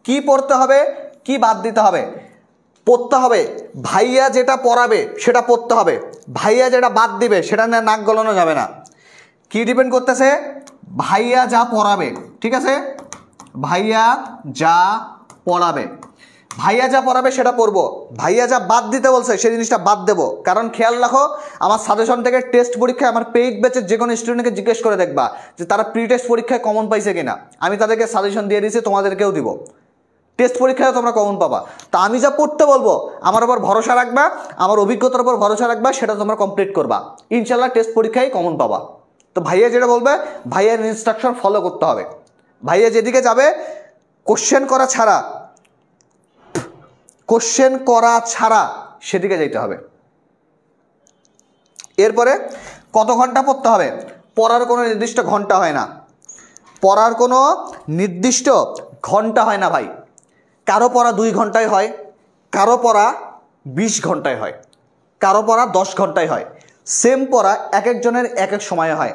কি পড়তে হবে, কি বাদ দিতে হবে, পড়তে হবে। ভাইয়া যেটা পড়াবে সেটা পড়তে হবে, ভাইয়া যেটা বাদ দিবে সেটা নিয়ে নাক গলানো যাবে না। কি ডিপেন্ড করতেছে, ভাইয়া যা পড়াবে, ঠিক আছে? ভাইয়া যা পড়াবে, ভাইয়া যা পড়াবে সেটা পড়বো। ভাইয়া যা বাদ দিতে বলছে সেই জিনিসটা বাদ দেবো। কারণ খেয়াল রাখো, আমার সাজেশন থেকে টেস্ট পরীক্ষায় আমার পেইড ব্যাচের যে কোনো স্টুডেন্টকে জিজ্ঞেস করে দেখবা যে তারা প্রি টেস্ট পরীক্ষায় কমন পাইছে কিনা। আমি তাদেরকে সাজেশন দিয়ে দিয়েছি, তোমাদেরকেও দিব। টেস্ট পরীক্ষায় তোমরা কমন পাবা। তা আমি যা পড়তে বলবো আমার উপর ভরসা রাখবা, আমার অভিজ্ঞতার উপর ভরসা রাখবা, সেটা তোমরা কমপ্লিট করবা, ইনশাল্লাহ টেস্ট পরীক্ষায় কমন পাবা। তো ভাইয়া যেটা বলবে, ভাইয়ার ইনস্ট্রাকশন ফলো করতে হবে। ভাইয়া যেদিকে যাবে, কোশ্চেন করা ছাড়া সেদিকে যেতে হবে। এরপরে কত ঘন্টা পড়তে হবে, পড়ার কোনো নির্দিষ্ট ঘন্টা হয় না, পড়ার কোনো নির্দিষ্ট ঘন্টা হয় না ভাই। কারো পড়া 2 ঘন্টায় হয়, কারো পড়া 20 ঘন্টায় হয়, কারো পড়া 10 ঘন্টায় হয়। সেম পড়া এক একজনের এক এক সময়ে হয়।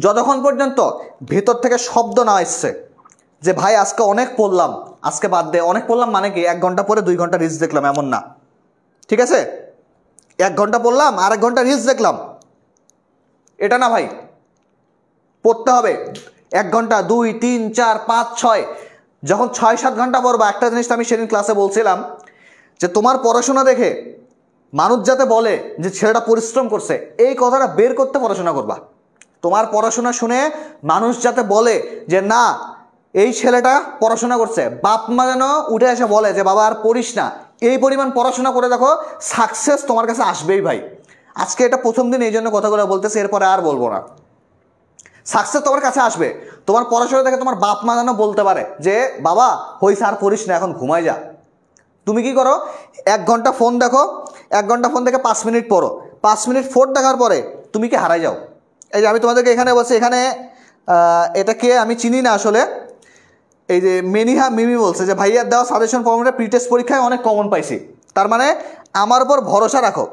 যতক্ষণ পর্যন্ত ভেতর থেকে শব্দ না আসছে যে ভাই আজকে অনেক পড়লাম, আজকে বাদ দে। অনেক পড়লাম মানে কি, 1 ঘন্টা পরে 2 ঘন্টা রিলস দেখলাম, এমন না, ঠিক আছে? 1 ঘন্টা পড়লাম আর 1 ঘন্টা রিলস দেখলাম, এটা না ভাই। পড়তে হবে 1 ঘন্টা, 2, 3, 4, 5, 6। যখন 6-7 ঘন্টা পড়বা, একটা জিনিস আমি সেদিন ক্লাসে বলছিলাম যে তোমার পড়াশোনা দেখে মানুষ যাতে বলে যে ছেলেটা পরিশ্রম করছে, এই কথাটা বের করতে পড়াশোনা করবা। তোমার পড়াশোনা শুনে মানুষ যাতে বলে যে না এই ছেলেটা পড়াশোনা করছে, বাপ মা যেন উঠে এসে বলে যে বাবা আর পড়িস না, এই পরিমাণ পড়াশোনা করে দেখো, সাকসেস তোমার কাছে আসবেই ভাই। আজকে এটা প্রথম দিন, এই জন্য কথাগুলো বলতেছি, এরপরে আর বলবো না। সাকসেস তোমার কাছে আসবে, তোমার পড়াশোনা দেখে তোমার বাপ মা যেন বলতে পারে যে বাবা হইছে আর পড়িস না, এখন ঘুমাই যা। তুমি কি করো, 1 ঘন্টা ফোন দেখো, 1 ঘন্টা ফোন দেখে 5 মিনিট পড়ো, 5 মিনিট ফোন দেখার পরে তুমি কি হারাই যাও। এই যে আমি তোমাদেরকে এখানে বলছি, এখানে এটা কে আমি চিনি না আসলে, এই যে মেনিহা মিমি বলছে যে ভাইয়ার দেওয়া সাজেশন ফর্মটা প্রি টেস্ট পরীক্ষায় অনেক কমন পাইছি, তার মানে আমার উপর ভরসা রাখো,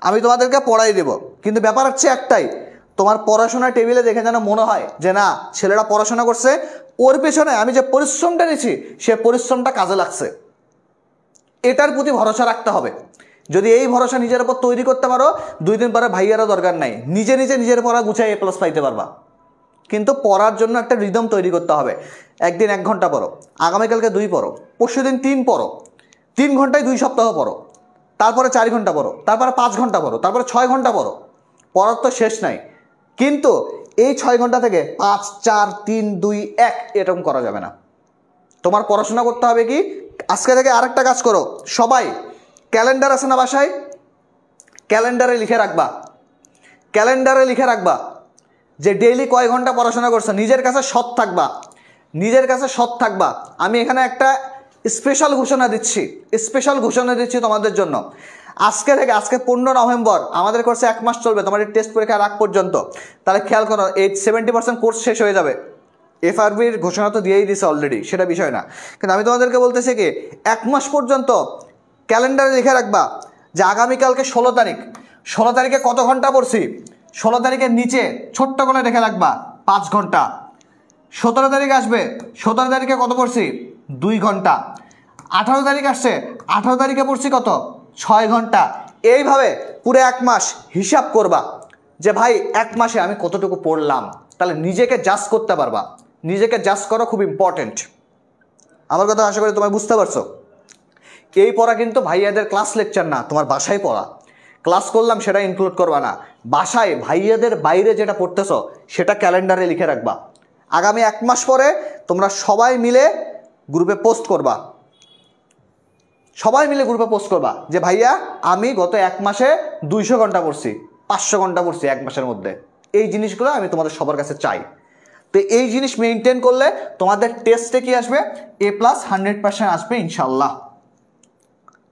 আমি তোমাদেরকে পড়াই দেব। কিন্তু ব্যাপার হচ্ছে একটাই, তোমার পড়াশোনার টেবিলে দেখে যেন মনে হয় যে না ছেলেটা পড়াশোনা করছে, ওর পেছনে আমি যে পরিশ্রমটা নিয়েছি সে পরিশ্রমটা কাজে লাগছে, এটার প্রতি ভরসা রাখতে হবে। যদি এই ভরসা নিজের উপর তৈরি করতে পারো, 2 দিন পরে ভাইয়ারও দরকার নাই, নিজে নিজের পড়া গুছাই A+ পাইতে পারবা। কিন্তু পড়ার জন্য একটা রিদম তৈরি করতে হবে। একদিন 1 ঘন্টা পড়ো, আগামীকালকে 2 পড়ো, পরশু দিন 3 পড়ো, 3 ঘন্টায় 2 সপ্তাহ পড়ো, তারপরে 4 ঘন্টা পড়ো, তারপরে 5 ঘন্টা পড়ো, তারপরে 6 ঘন্টা পড়ো। পড়ার তো শেষ নাই, কিন্তু এই 6 ঘন্টা থেকে 5, 4, 3, 2, 1 এরকম করা যাবে না। তোমার পড়াশোনা করতে হবে কি, আজকে থেকে আরেকটা কাজ করো, সবাই ক্যালেন্ডার আছে না বাসায়, ক্যালেন্ডারে লিখে রাখবা, ক্যালেন্ডারে লিখে রাখবা যে ডেইলি কয় ঘন্টা পড়াশোনা করছো। নিজের কাছে সৎ থাকবা, নিজের কাছে সৎ থাকবা। আমি এখানে একটা স্পেশাল ঘোষণা দিচ্ছি তোমাদের জন্য। আজকে থেকে, আজকে 15 নভেম্বর আমাদের কোর্সে 1 মাস চলবে, তোমাদের টেস্ট পরীক্ষার আগ পর্যন্ত। তাহলে খেয়াল করো, 70% কোর্স শেষ হয়ে যাবে। FRBর ঘোষণা তো দিয়েই দিছে অলরেডি, সেটা বিষয় না, কিন্তু আমি তোমাদেরকে বলতেছি কি 1 মাস পর্যন্ত ক্যালেন্ডারে লিখে রাখবা যে আগামীকালকে 16 তারিখ 16 তারিখে কত ঘন্টা পড়ছি? 16 তারিখের নিচে ছোট্ট করে রেখে রাখবা 5 ঘন্টা। 17 তারিখ আসবে, 17 তারিখে কত পড়ছি? 2 ঘন্টা। 18 তারিখ আসছে, 18 তারিখে পড়ছি কত? 6 ঘন্টা। এইভাবে পুরো 1 মাস হিসাব করবা যে ভাই 1 মাসে আমি কতটুকু পড়লাম, তাহলে নিজেকে জাজ করতে পারবা। নিজেকে জাজ করা খুব ইম্পর্টেন্ট। আমার কথা আশা করি তোমায় বুঝতে পারছো। এই পড়া কিন্তু ভাইয়াদের ক্লাস লেকচার না, তোমার বাসায় পড়া। ক্লাস করলাম সেটা ইনক্লুড করবা না, বাসায় ভাইয়াদের বাইরে যেটা পড়তেছো সেটা ক্যালেন্ডারে লিখে রাখবা। আগামী 1 মাস পরে তোমরা সবাই মিলে গ্রুপে পোস্ট করবা, সবাই মিলে গ্রুপে পোস্ট করবা যে ভাইয়া আমি গত 1 মাসে 200 ঘন্টা পড়ছি, 500 ঘন্টা পড়ছি 1 মাসের মধ্যে। এই জিনিসগুলো আমি তোমাদের সবার কাছে চাই। তো এই জিনিস মেনটেন করলে তোমাদের টেস্টে কি আসবে? A+ 100% আসবে ইনশাল্লাহ।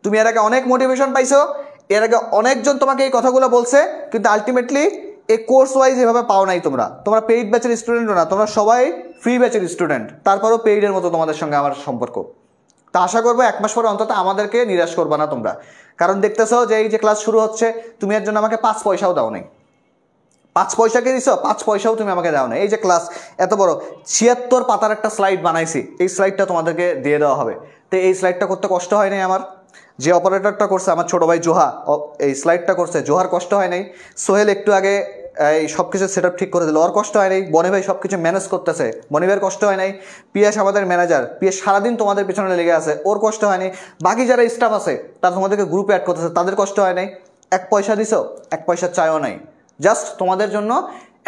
তুমি এর আগে অনেক মোটিভেশন পাইছো, এর আগে অনেকজন তোমাকে এই কথাগুলো বলছে, কিন্তু আলটিমেটলি এই কোর্স ওয়াইজ এভাবে পাও নাই। তোমরা পেইড ব্যাচের স্টুডেন্টও না, তোমরা সবাই ফ্রি ব্যাচের স্টুডেন্ট, তারপরও পেইডের মতো তোমাদের সঙ্গে আমার সম্পর্ক। তা আশা করবো 1 মাস পরে অন্তত আমাদেরকে নিরাশ করবা না তোমরা। কারণ দেখতেছো যে এই যে ক্লাস শুরু হচ্ছে, তুমি এর জন্য আমাকে 5 পয়সাও দাও নাই। 5 পয়সাকে দিছো, 5 পয়সাও তুমি আমাকে দাও না। এই যে ক্লাস এত বড় 76 পাতার একটা স্লাইড বানাইছি, এই স্লাইডটা তোমাদেরকে দিয়ে দেওয়া হবে। তো এই স্লাইডটা করতে কষ্ট হয় নাই আমার। যে অপারেটরটা করছে আমার ছোটো ভাই জোহা, এই স্লাইডটা করছে, জোহার কষ্ট হয় নাই। সোহেল একটু আগে এই সব কিছু সেট আপ ঠিক করে দিল, ওর কষ্ট হয় নাই। বনি ভাই সব কিছু ম্যানেজ করতেছে, বনি ভাইয়ের কষ্ট হয় নাই। পিয়াস আমাদের ম্যানেজার, পিয়াস সারাদিন তোমাদের পিছনে লেগে আছে, ওর কষ্ট হয় নাই। বাকি যারা স্টাফ আছে তারা তোমাদেরকে গ্রুপে অ্যাড করতেছে, তাদের কষ্ট হয় নাই। 1 পয়সা দিছো, 1 পয়সা চাইও নাই। জাস্ট তোমাদের জন্য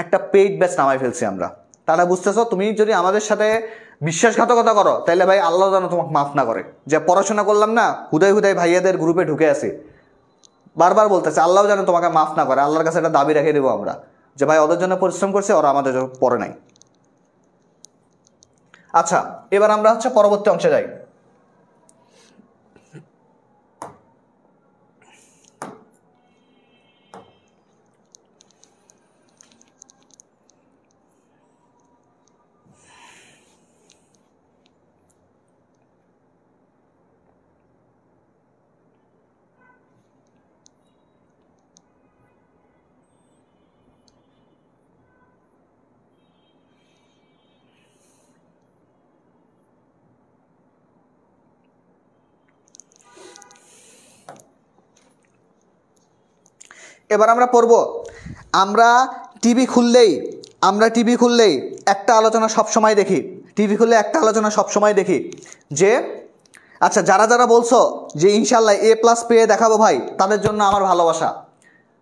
একটা পেইড ব্যাচ নামাই ফেলছি আমরা। তারা বুঝতেছো তুমি যদি আমাদের সাথে বিশ্বাসঘাতকতা করো তাহলে ভাই আল্লাহ যেন তোমাকে মাফ না করে। যে পড়াশোনা করলাম না, হুদাই হুদাই ভাইয়াদের গ্রুপে ঢুকে আছি, বারবার বলতেছে আল্লাহ যেন তোমাকে মাফ না করে। আল্লাহর কাছে একটা দাবি রেখে দেবো আমরা যে ভাই ওদের জন্য পরিশ্রম করছে, ওরা আমাদের জন্য পড়ে নাই। আচ্ছা, এবার আমরা পরবর্তী অংশে যাই। এবার আমরা পড়ব। আমরা টিভি খুললেই একটা আলোচনা সবসময় দেখি, টিভি খুললে একটা আলোচনা সবসময় দেখি যে আচ্ছা যারা যারা বলছো যে ইনশাল্লাহ A+ পেয়ে দেখাবো ভাই, তাদের জন্য আমার ভালোবাসা।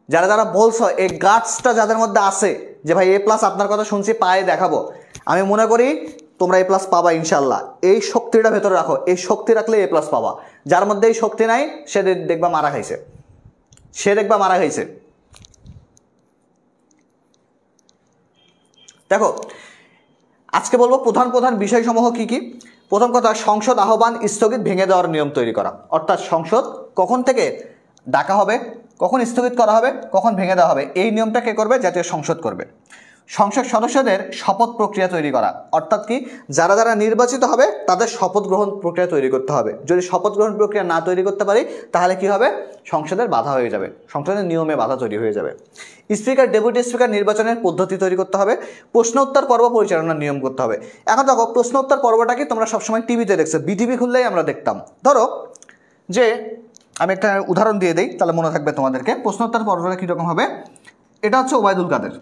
যারা যারা বলছো এই গাটসটা যাদের মধ্যে আছে যে ভাই A+ আপনার কথা শুনছি পায়ে দেখাবো, আমি মনে করি তোমরা A+ পাবা ইনশাল্লাহ। এই শক্তিটা ভেতরে রাখো, এই শক্তি রাখলে A+ পাবা। যার মধ্যে এই শক্তি নাই সে দেখবা মারা খাইছে, দেখো আজকে বলবো প্রধান প্রধান বিষয়সমূহ কি কি। প্রথম কথা, সংসদ আহ্বান স্থগিত ভেঙে দেওয়ার নিয়ম তৈরি করা। অর্থাৎ সংসদ কখন থেকে ডাকা হবে, কখন স্থগিত করা হবে, কখন ভেঙে দেওয়া হবে, এই নিয়মটা কে করবে? জাতীয় সংসদ করবে। সংসদ সদস্যদের শপথ প্রক্রিয়া তৈরি করা। অর্থাৎ কি, যারা যারা নির্বাচিত হবে তাদের শপথ গ্রহণ প্রক্রিয়া তৈরি করতে হবে। যদি শপথ গ্রহণ প্রক্রিয়া না তৈরি করতে পারি তাহলে কি হবে? সংসদের বাধা হয়ে যাবে, সংসদের নিয়মে বাধা তৈরি হয়ে যাবে। স্পিকার, ডেপুটি স্পিকার নির্বাচনের পদ্ধতি তৈরি করতে হবে। প্রশ্ন উত্তর পর্ব পরিচালনার নিয়ম করতে হবে। এখন দেখো প্রশ্ন উত্তর পর্বটা কি তোমরা সবসময় টিভিতে দেখছো, বিটিভি খুললেই আমরা দেখতাম। ধরো যে আমি একটা উদাহরণ দিয়ে দিই তাহলে মনে থাকবে তোমাদেরকে। প্রশ্ন উত্তর পর্বটা কীরকম হবে? এটা হচ্ছে ওবায়দুল কাদের,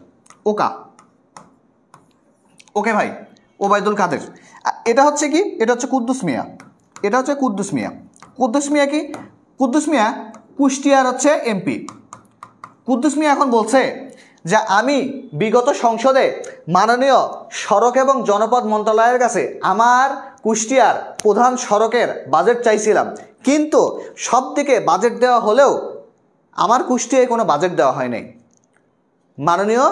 ওকে ভাই, ওবায়দুল কাদের। এটা হচ্ছে কি? এটা হচ্ছে কুদ্দুস মিয়া, কুদ্দুস মিয়া কি? কুদ্দুস মিয়া কুষ্টিয়ার এমপি। কুদ্দুস মিয়া এখন বলছে যে আমি বিগত সংসদে মাননীয় সড়ক এবং জনপদ মন্ত্রণালয়ের কাছে আমার কুষ্টিয়ার প্রধান সড়কের বাজেট চাইছিলাম, কিন্তু সব দিকে বাজেট দেওয়া হলেও আমার কুষ্টিয়ায় কোনো বাজেট দেওয়া হয় নাই। মাননীয়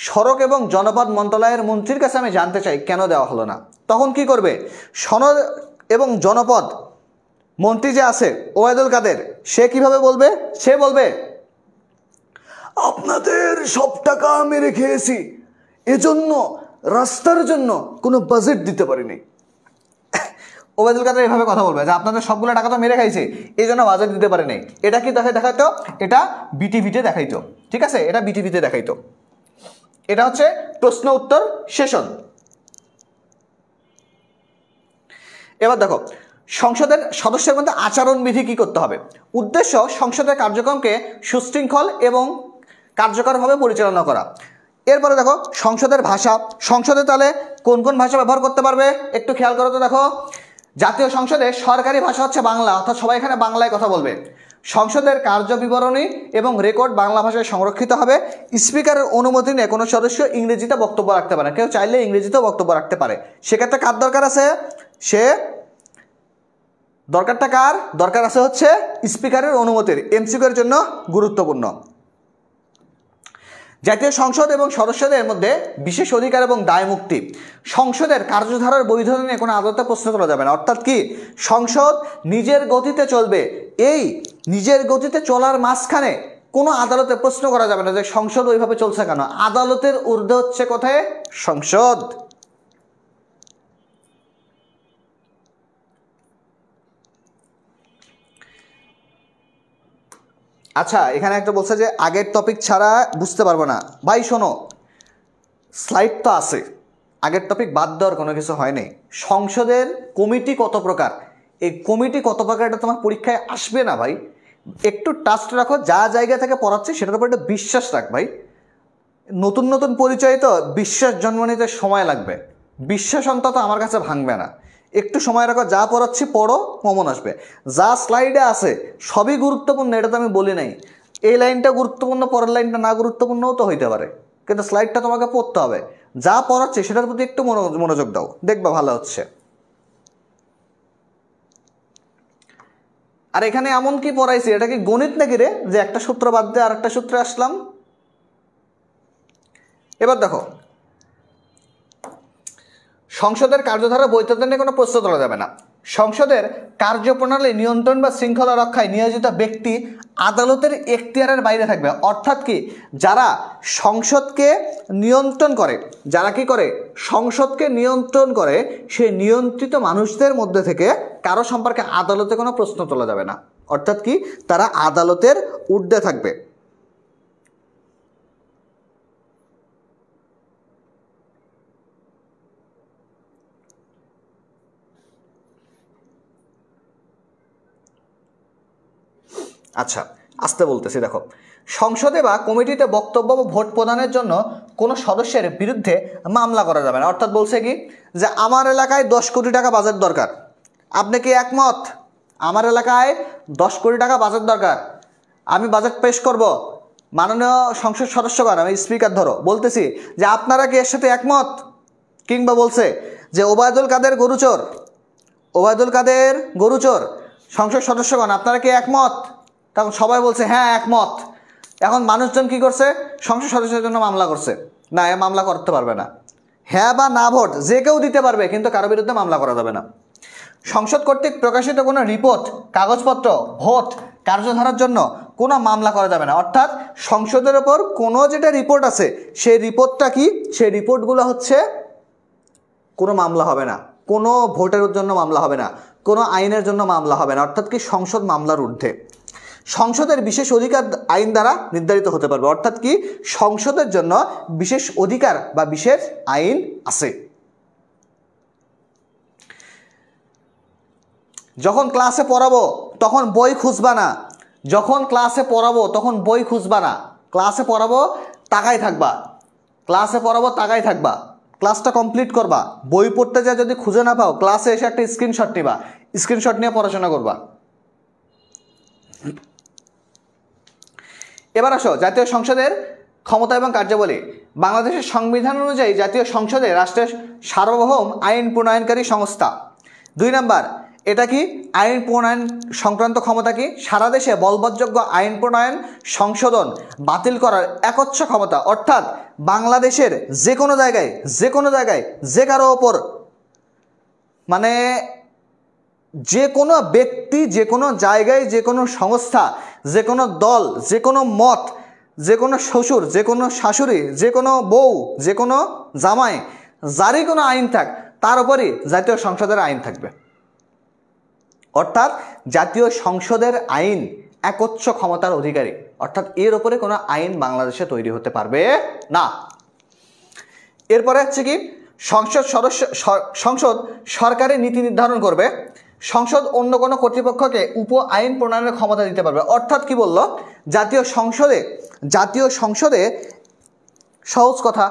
সড়ক এবং জনপদ মন্ত্রণালয়ের মন্ত্রীর কাছে আমি জানতে চাই কেন দেওয়া হলো না। তখন কি করবে? সড়ক এবং জনপদ মন্ত্রী যে আছে ওবায়দুল কাদের, সে কিভাবে বলবে? সে বলবে আপনাদের সব টাকা আমি রেখেছি, এজন্য রাস্তার জন্য কোনো বাজেট দিতে পারিনি। ওবায়দুল কাদের এভাবে কথা বলবে যে আপনাদের সবগুলো টাকা তো মেরে খাইছে, এই জন্য বাজেট দিতে পারে নাই। এটা কি দেখাইতো? এটা বিটিভিতে দেখাইতো, ঠিক আছে, এটা বিটিভিতে দেখাইতো। এটা হচ্ছে প্রশ্ন উত্তর সেশন। এবার দেখো সংসদের সদস্যের মধ্যে আচরণবিধি কি করতে হবে। উদ্দেশ্য সংসদের কার্যক্রমকে সুশৃঙ্খল এবং কার্যকরভাবে পরিচালনা করা। এরপরে দেখো সংসদের ভাষা, সংসদে তাহলে কোন কোন ভাষা ব্যবহার করতে পারবে একটু খেয়াল করো তো। দেখো জাতীয় সংসদে সরকারি ভাষা হচ্ছে বাংলা, অর্থাৎ সবাই এখানে বাংলায় কথা বলবে। সংসদের কার্যবিবরণী এবং রেকর্ড বাংলা ভাষায় সংরক্ষিত হবে। স্পিকারের অনুমতি নিয়ে কোনো সদস্য ইংরেজিতে বক্তব্য রাখতে পারে, কেউ চাইলে ইংরেজিতেও বক্তব্য রাখতে পারে। সেক্ষেত্রে কার দরকার আছে? দরকার আছে হচ্ছে স্পিকারের অনুমতির। এমসিকিউর জন্য গুরুত্বপূর্ণ। জাতীয় সংসদ এবং সদস্যদের মধ্যে বিশেষ অধিকার এবং দায় মুক্তি। সংসদের কার্যধারার বৈধতা নিয়ে কোনো আদালতে প্রশ্ন করা যাবে না। অর্থাৎ কি সংসদ নিজের গতিতে চলবে, এই নিজের গতিতে চলার মাঝখানে কোনো আদালতে প্রশ্ন করা যাবে না যে সংসদ ওইভাবে চলছে কেন। আদালতের ঊর্ধ্বে হচ্ছে কোথায়? সংসদ। আচ্ছা এখানে একটা বলছে যে আগের টপিক ছাড়া বুঝতে পারবো না। ভাই শোনো, স্লাইড তো আছে, আগের টপিক বাদ দেওয়ার কোনো কিছু হয়নি। সংসদের কমিটি কত প্রকার, এই কমিটি কত প্রকার এটা তোমার পরীক্ষায় আসবে না ভাই। একটু ট্রাস্ট রাখো, যা জায়গা থেকে পড়াচ্ছি সেটার উপর একটা বিশ্বাস রাখ ভাই। নতুন নতুন পরিচয় তো, বিশ্বাস জন্ম নিতে সময় লাগবে। বিশ্বাস অন্তত আমার কাছে ভাঙবে না। একটু সময় রাখো, যা পড়াচ্ছি পড়ো, কমন আসবে। যা স্লাইডে আছে সবই গুরুত্বপূর্ণ, এটা তো আমি বলি নাই। এই লাইনটা গুরুত্বপূর্ণ, পরের লাইনটা না গুরুত্বপূর্ণও তো হইতে পারে, কিন্তু স্লাইডটা তোমাকে পড়তে হবে। যা পড়াচ্ছি সেটার প্রতি একটু মনোযোগ দাও, দেখবা ভালো হচ্ছে। আর এখানে এমন কি পড়াইছি, এটা কি গণিত নাকি রে যে একটা সূত্র বাদ দিয়ে আর একটা সূত্রে আসলাম। এবার দেখো সংসদের কার্যধারা বৈধতা নিয়ে কোনো প্রশ্ন তোলা যাবে না। সংসদের কার্যপ্রণালী নিয়ন্ত্রণ বা শৃঙ্খলা রক্ষায় নিয়োজিত ব্যক্তি আদালতের এখতিয়ারের বাইরে থাকবে। অর্থাৎ কি যারা সংসদকে নিয়ন্ত্রণ করে, যারা কি করে সংসদকে নিয়ন্ত্রণ করে, সেই নিয়ন্ত্রিত মানুষদের মধ্যে থেকে কারো সম্পর্কে আদালতে কোনো প্রশ্ন তোলা যাবে না। অর্থাৎ কি তারা আদালতের ঊর্ধ্বে থাকবে। আচ্ছা আসতে বলতেছি, দেখো সংসদে বা কমিটিতে বক্তব্য বা ভোট প্রদানের জন্য কোনো সদস্যের বিরুদ্ধে মামলা করা যাবে না। অর্থাৎ বলছে কি যে আমার এলাকায় 10 কোটি টাকা বাজেট দরকার, আপনি কি একমত? আমার এলাকায় 10 কোটি টাকা বাজেট দরকার, আমি বাজেট পেশ করব। মাননীয় সংসদ সদস্যগণ, আমি স্পিকার ধরো বলতেছি যে আপনারা কি এর সাথে একমত? কিংবা বলছে যে ওবায়দুল কাদের গরুচোর, সংসদ সদস্যগণ আপনারা কি একমত? তখন সবাই বলছে হ্যাঁ একমত। এখন মানুষজন কি করছে? সংসদ সদস্যের জন্য মামলা করছে। না, এ মামলা করতে পারবে না। হ্যাঁ বা না ভোট যে কেউ দিতে পারবে, কিন্তু কারো বিরুদ্ধে মামলা করা যাবে না। সংসদ কর্তৃক প্রকাশিত কোনো রিপোর্ট, কাগজপত্র, ভোট কার্যধারার জন্য কোনো মামলা করা যাবে না। অর্থাৎ সংসদের ওপর কোনো যেটা রিপোর্ট আছে সেই রিপোর্টটা কি, সেই রিপোর্টগুলো হচ্ছে কোনো মামলা হবে না, কোনো ভোটের জন্য মামলা হবে না, কোনো আইনের জন্য মামলা হবে না। অর্থাৎ কি সংসদ মামলার ঊর্ধ্বে। সংসদের বিশেষ অধিকার আইন দ্বারা নির্ধারিত হতে পারবে। অর্থাৎ কি সংসদের জন্য বিশেষ অধিকার বা বিশেষ আইন আছে। যখন ক্লাসে পড়াবো তখন বই খুঁজবা না, ক্লাসে পড়াবো তাকাই থাকবা, ক্লাসটা কমপ্লিট করবা। বই পড়তে যা যদি খুঁজে না পাও, ক্লাসে এসে একটা স্ক্রিনশট নিবা, স্ক্রিনশট নিয়ে পড়াশোনা করবা। এবার আসো জাতীয় সংসদের ক্ষমতা এবং কার্যাবলী। বাংলাদেশের সংবিধান অনুযায়ী জাতীয় সংসদে রাষ্ট্রের সার্বভৌম আইন প্রণয়নকারী সংস্থা। 2 নাম্বার, এটা কি আইন প্রণয়ন সংক্রান্ত ক্ষমতা কি? সারা দেশে বলবৎযোগ্য আইন প্রণয়ন, সংশোধন, বাতিল করার একচ্ছ ক্ষমতা। অর্থাৎ বাংলাদেশের যে কোনো জায়গায় যে কারো ওপর, মানে যে কোনো ব্যক্তি, যে কোনো জায়গায়, যে কোনো সংস্থা, যে কোনো দল, যে কোনো মত, যে কোনো শ্বশুর, যে কোনো শাশুড়ি, যে কোনো বউ, যে কোনো জামাই, যারই কোনো আইন থাক, তার উপরই জাতীয় সংসদের আইন থাকবে। অর্থাৎ জাতীয় সংসদের আইন একচ্ছ ক্ষমতার অধিকারী, অর্থাৎ এর উপরে কোনো আইন বাংলাদেশে তৈরি হতে পারবে না। এরপরে হচ্ছে কি, সংসদ সরকারি নীতি নির্ধারণ করবে, সংসদ অন্য কোনো কর্তৃপক্ষকে উপ আইন প্রণয়নের ক্ষমতা দিতে পারবে। অর্থাৎ কি বলল, জাতীয় সংসদে সহজ কথা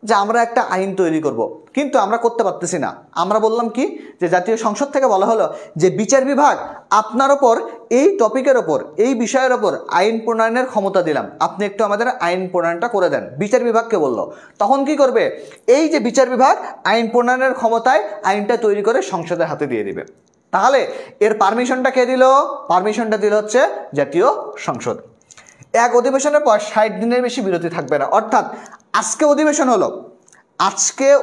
যে আমরা একটা আইন তৈরি করব, কিন্তু আমরা করতে পারতেছি না। আমরা বললাম কি, যে জাতীয় সংসদ থেকে বলা হলো যে বিচার বিভাগ আপনার ওপর এই টপিকের ওপর, এই বিষয়ের ওপর আইন প্রণয়নের ক্ষমতা দিলাম, আপনি একটু আমাদের আইন প্রণয়নটা করে দেন। বিচার বিভাগকে বলল, তখন কি করবে, এই যে বিচার বিভাগ আইন প্রণয়নের ক্ষমতায় আইনটা তৈরি করে সংসদের হাতে দিয়ে দিবে। তাহলে এর পারমিশনটা কে দিল? পারমিশনটা দিল হচ্ছে জাতীয় সংসদ। এক অধিবেশনের পর 60 দিনের বেশি বিরতি থাকবে না। অর্থাৎ আজকে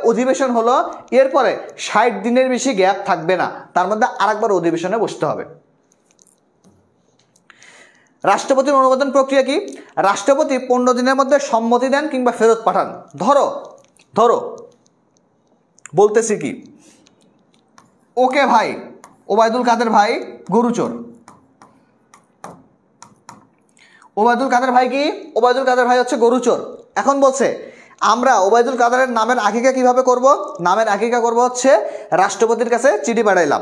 অধিবেশন হলো, এরপরে 60 দিনের বেশি গ্যাপ থাকবে না, তার মধ্যে আরেকবার অধিবেশনে বসতে হবে। রাষ্ট্রপতির অনুমোদন প্রক্রিয়া কি? রাষ্ট্রপতি 15 দিনের মধ্যে সম্মতি দেন কিংবা ফেরত পাঠান। ধরো বলতেছি কি, ওকে ভাই, ওবায়দুল কাদের ভাই গরুচোর। ওবায়দুল কাদের ভাই কি? ওবায়দুল কাদের ভাই হচ্ছে গরুচোর। এখন বলছে আমরা ওবায়দুল কাদেরের নামের আকিকা কিভাবে করব? নামের আকিকা করব হচ্ছে রাষ্ট্রপতির কাছে চিঠি পাঠাইলাম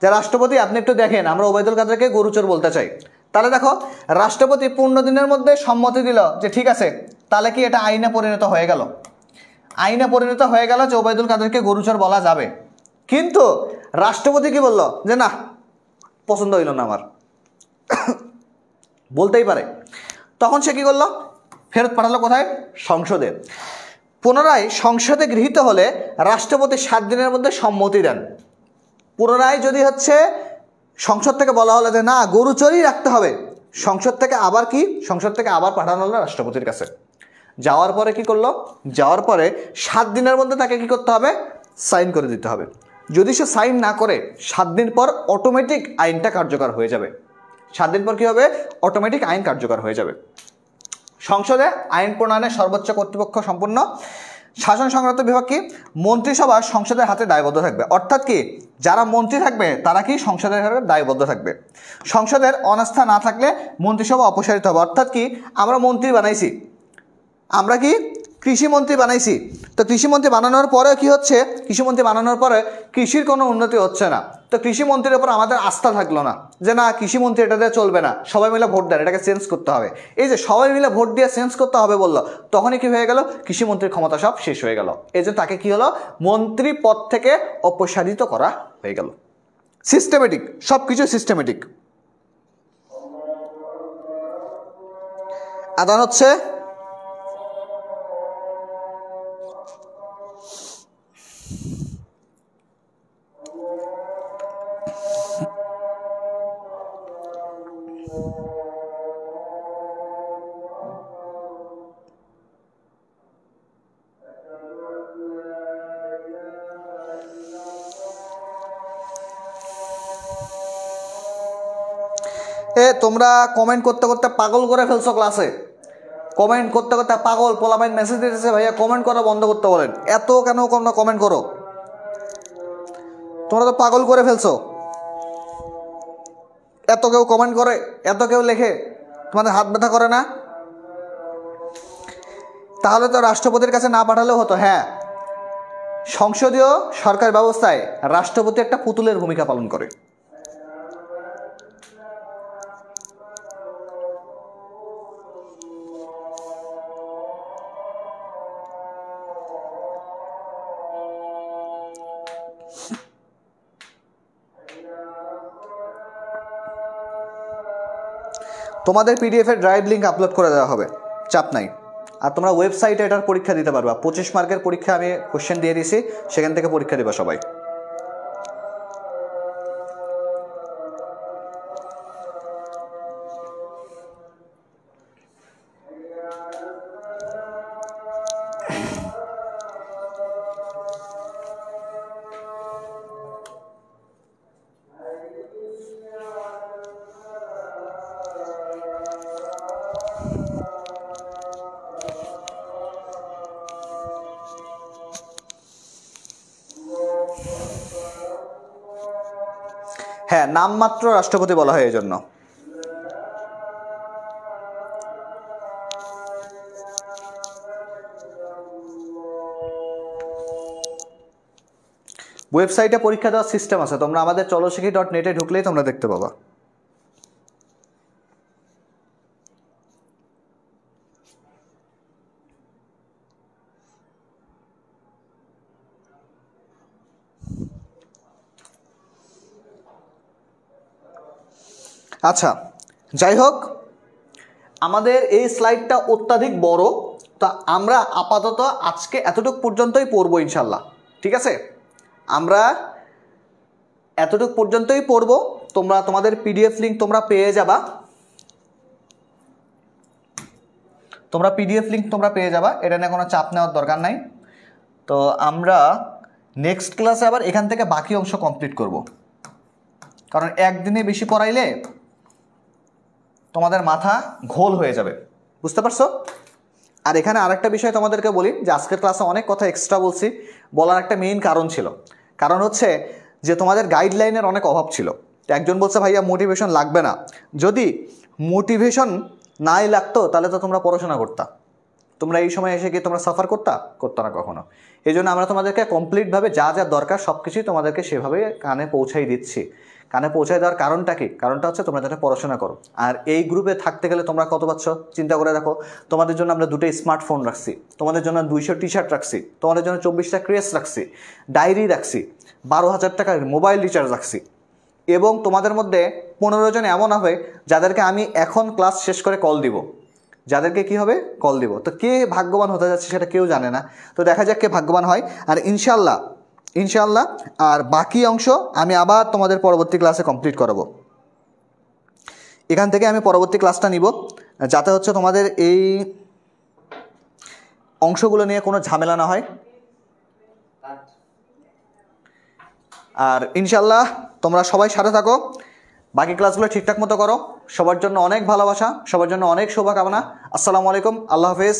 যে রাষ্ট্রপতি আপনি একটু দেখেন, আমরা ওবায়দুল কাদেরকে গরুচোর বলতে চাই। তাহলে দেখো, রাষ্ট্রপতি 15 দিনের মধ্যে সম্মতি দিল যে ঠিক আছে, তাহলে কি এটা আইনে পরিণত হয়ে গেল? আইনে পরিণত হয়ে গেল যে ওবায়দুল কাদেরকে গরুচোর বলা যাবে। কিন্তু রাষ্ট্রপতি কি বলল যে না, পছন্দ হইল না আমার, বলতেই পারে। তখন সে কি করলো? ফেরত পাঠালো কোথায়? সংসদে। পুনরায় সংসদে গৃহীত হলে রাষ্ট্রপতি 7 দিনের মধ্যে সম্মতি দেন। পুনরায় যদি হচ্ছে সংসদ থেকে বলা হলো যে না, গরুচোরই রাখতে হবে, সংসদ থেকে আবার পাঠানো হলো রাষ্ট্রপতির কাছে। যাওয়ার পরে কি করলো? যাওয়ার পরে 7 দিনের মধ্যে তাকে কি করতে হবে? সাইন করে দিতে হবে। যদি সে সাইন না করে 7 দিন পর অটোমেটিক আইনটা কার্যকর হয়ে যাবে। 7 দিন পর কি হবে? অটোমেটিক আইন কার্যকর হয়ে যাবে। সংসদে আইন প্রণয়নের সর্বোচ্চ কর্তৃপক্ষ সম্পন্ন। শাসন সংক্রান্ত বিভাগ কি? মন্ত্রিসভা সংসদের হাতে দায়বদ্ধ থাকবে। অর্থাৎ কি, যারা মন্ত্রী থাকবে তারা কি সংসদের হাতে দায়বদ্ধ থাকবে। সংসদের অনাস্থা না থাকলে মন্ত্রিসভা অপসারিত হবে। অর্থাৎ কি, আমরা মন্ত্রী বানাইছি, আমরা কি কৃষিমন্ত্রী বানাইছি, তো কৃষিমন্ত্রী বানানোর পরে কি হচ্ছে, কৃষিমন্ত্রী বানানোর পরে কৃষির কোনো উন্নতি হচ্ছে না, তো কৃষিমন্ত্রীর উপর আমাদের আস্থা থাকলো না, যে না কৃষিমন্ত্রী এটা দিয়ে চলবে না, সবাই মিলে ভোট দেন, এটাকে চেঞ্জ করতে হবে। এই যে সবাই মিলে ভোট দিয়ে চেঞ্জ করতে হবে বললো, তখনই কি হয়ে গেল? কৃষিমন্ত্রীর ক্ষমতা সব শেষ হয়ে গেল। এই যে তাকে কি হলো? মন্ত্রী পদ থেকে অপসারিত করা হয়ে গেল। সিস্টেমেটিক, সব কিছু সিস্টেমেটিক। আদান হচ্ছে তোমরা কমেন্ট করতে করতে পাগল করে ফেলছো ক্লাসে, কমেন্ট করতে করতে পাগল। পোলাপাইন মেসেজ দিতেছে ভাইয়া কমেন্ট করা বন্ধ করতে বলেন, এত কেন তোমরা কমেন্ট করো? তোমরা তো পাগল করে ফেলছো। এত কেউ কমেন্ট করে, এত কেউ লেখে, তোমাদের হাত ব্যথা করে না? তাহলে তো রাষ্ট্রপতির কাছে না পাঠালেও হতো। হ্যাঁ, সংসদীয় সরকার ব্যবস্থায় রাষ্ট্রপতি একটা পুতুলের ভূমিকা পালন করে। তোমাদের পিডিএফের ড্রাইভ লিঙ্ক আপলোড করে দেওয়া হবে, চাপ নাই। আর তোমরা ওয়েবসাইটে এটার পরীক্ষা দিতে পারবা। 25 মার্কের পরীক্ষা আমি কোশ্চেন দিয়ে দিয়েছি, সেখান থেকে পরীক্ষা দেবা সবাই। হ্যাঁ, নামমাত্র রাষ্ট্রপতি বলা হয় এই জন্য। ওয়েবসাইটে পরীক্ষা দেওয়ার সিস্টেম আছে, তোমরা আমাদের চলোশিখি.net-এ ঢুকলেই তোমরা দেখতে পাবা। আচ্ছা, যাই হোক, আমাদের এই স্লাইডটা অত্যাধিক বড়, তো আমরা আপাতত আজকে এতটুকু পর্যন্তই পড়বো ইনশাল্লাহ। ঠিক আছে, আমরা এতটুকু পর্যন্তই পড়বো। তোমাদের পিডিএফ লিঙ্ক তোমরা পেয়ে যাবা, এটা নিয়ে কোনো চাপ নেওয়ার দরকার নাই। তো আমরা নেক্সট ক্লাসে আবার এখান থেকে বাকি অংশ কমপ্লিট করব, কারণ একদিনে বেশি পড়াইলে তোমাদের মাথা ঘোল হয়ে যাবে, বুঝতে পারছো? আর এখানে আরেকটা বিষয় তোমাদেরকে বলি যে আজকের ক্লাসে অনেক কথা এক্সট্রা বলছি, বলার একটা মেইন কারণ ছিল। কারণ হচ্ছে যে তোমাদের গাইডলাইনের অনেক অভাব ছিল। তো একজন বলছে ভাইয়া মোটিভেশন লাগবে না, যদি মোটিভেশন নাই লাগতো তাহলে তো তোমরা পড়াশোনা করতা, তোমরা এই সময় এসে গিয়ে তোমরা সাফার করতা না কখনো। এই জন্য আমরা তোমাদেরকে কমপ্লিটভাবে যা যা দরকার সব কিছুই তোমাদেরকে সেভাবে কানে পৌঁছাই দিচ্ছি। কানে পৌঁছায় দেওয়ার কারণটা কি? কারণটা হচ্ছে তোমরা যাতে পড়াশোনা করো। আর এই গ্রুপে থাকতে গেলে তোমরা কত পাচ্ছ চিন্তা করে দেখো। তোমাদের জন্য আমরা 2টা স্মার্টফোন রাখছি, তোমাদের জন্য 200 টি-শার্ট রাখছি, তোমাদের জন্য 24টা ক্রেস রাখছি, ডায়েরি রাখছি, 12,000 টাকার মোবাইল রিচার্জ রাখছি, এবং তোমাদের মধ্যে 15 জন এমন হবে যাদেরকে আমি এখন ক্লাস শেষ করে কল দিব, যাদেরকে কি হবে কল দিব। তো কে ভাগ্যবান হতে যাচ্ছে সেটা কেউ জানে না। তো দেখা যাক কে ভাগ্যবান হয়। আর ইনশাল্লাহ আর বাকি অংশ আমি আবার তোমাদের পরবর্তী ক্লাসে কমপ্লিট করাবো। এখান থেকে আমি পরবর্তী ক্লাসটা নিব, যাতে হচ্ছে তোমাদের এই অংশগুলো নিয়ে কোনো ঝামেলা না হয়। আর ইনশাল্লাহ তোমরা সবাই সাথে থাকো, বাকি ক্লাসগুলো ঠিকঠাক মতো করো। সবার জন্য অনেক ভালোবাসা, সবার জন্য অনেক শুভকামনা। আসসালামু আলাইকুম, আল্লাহ হাফেজ।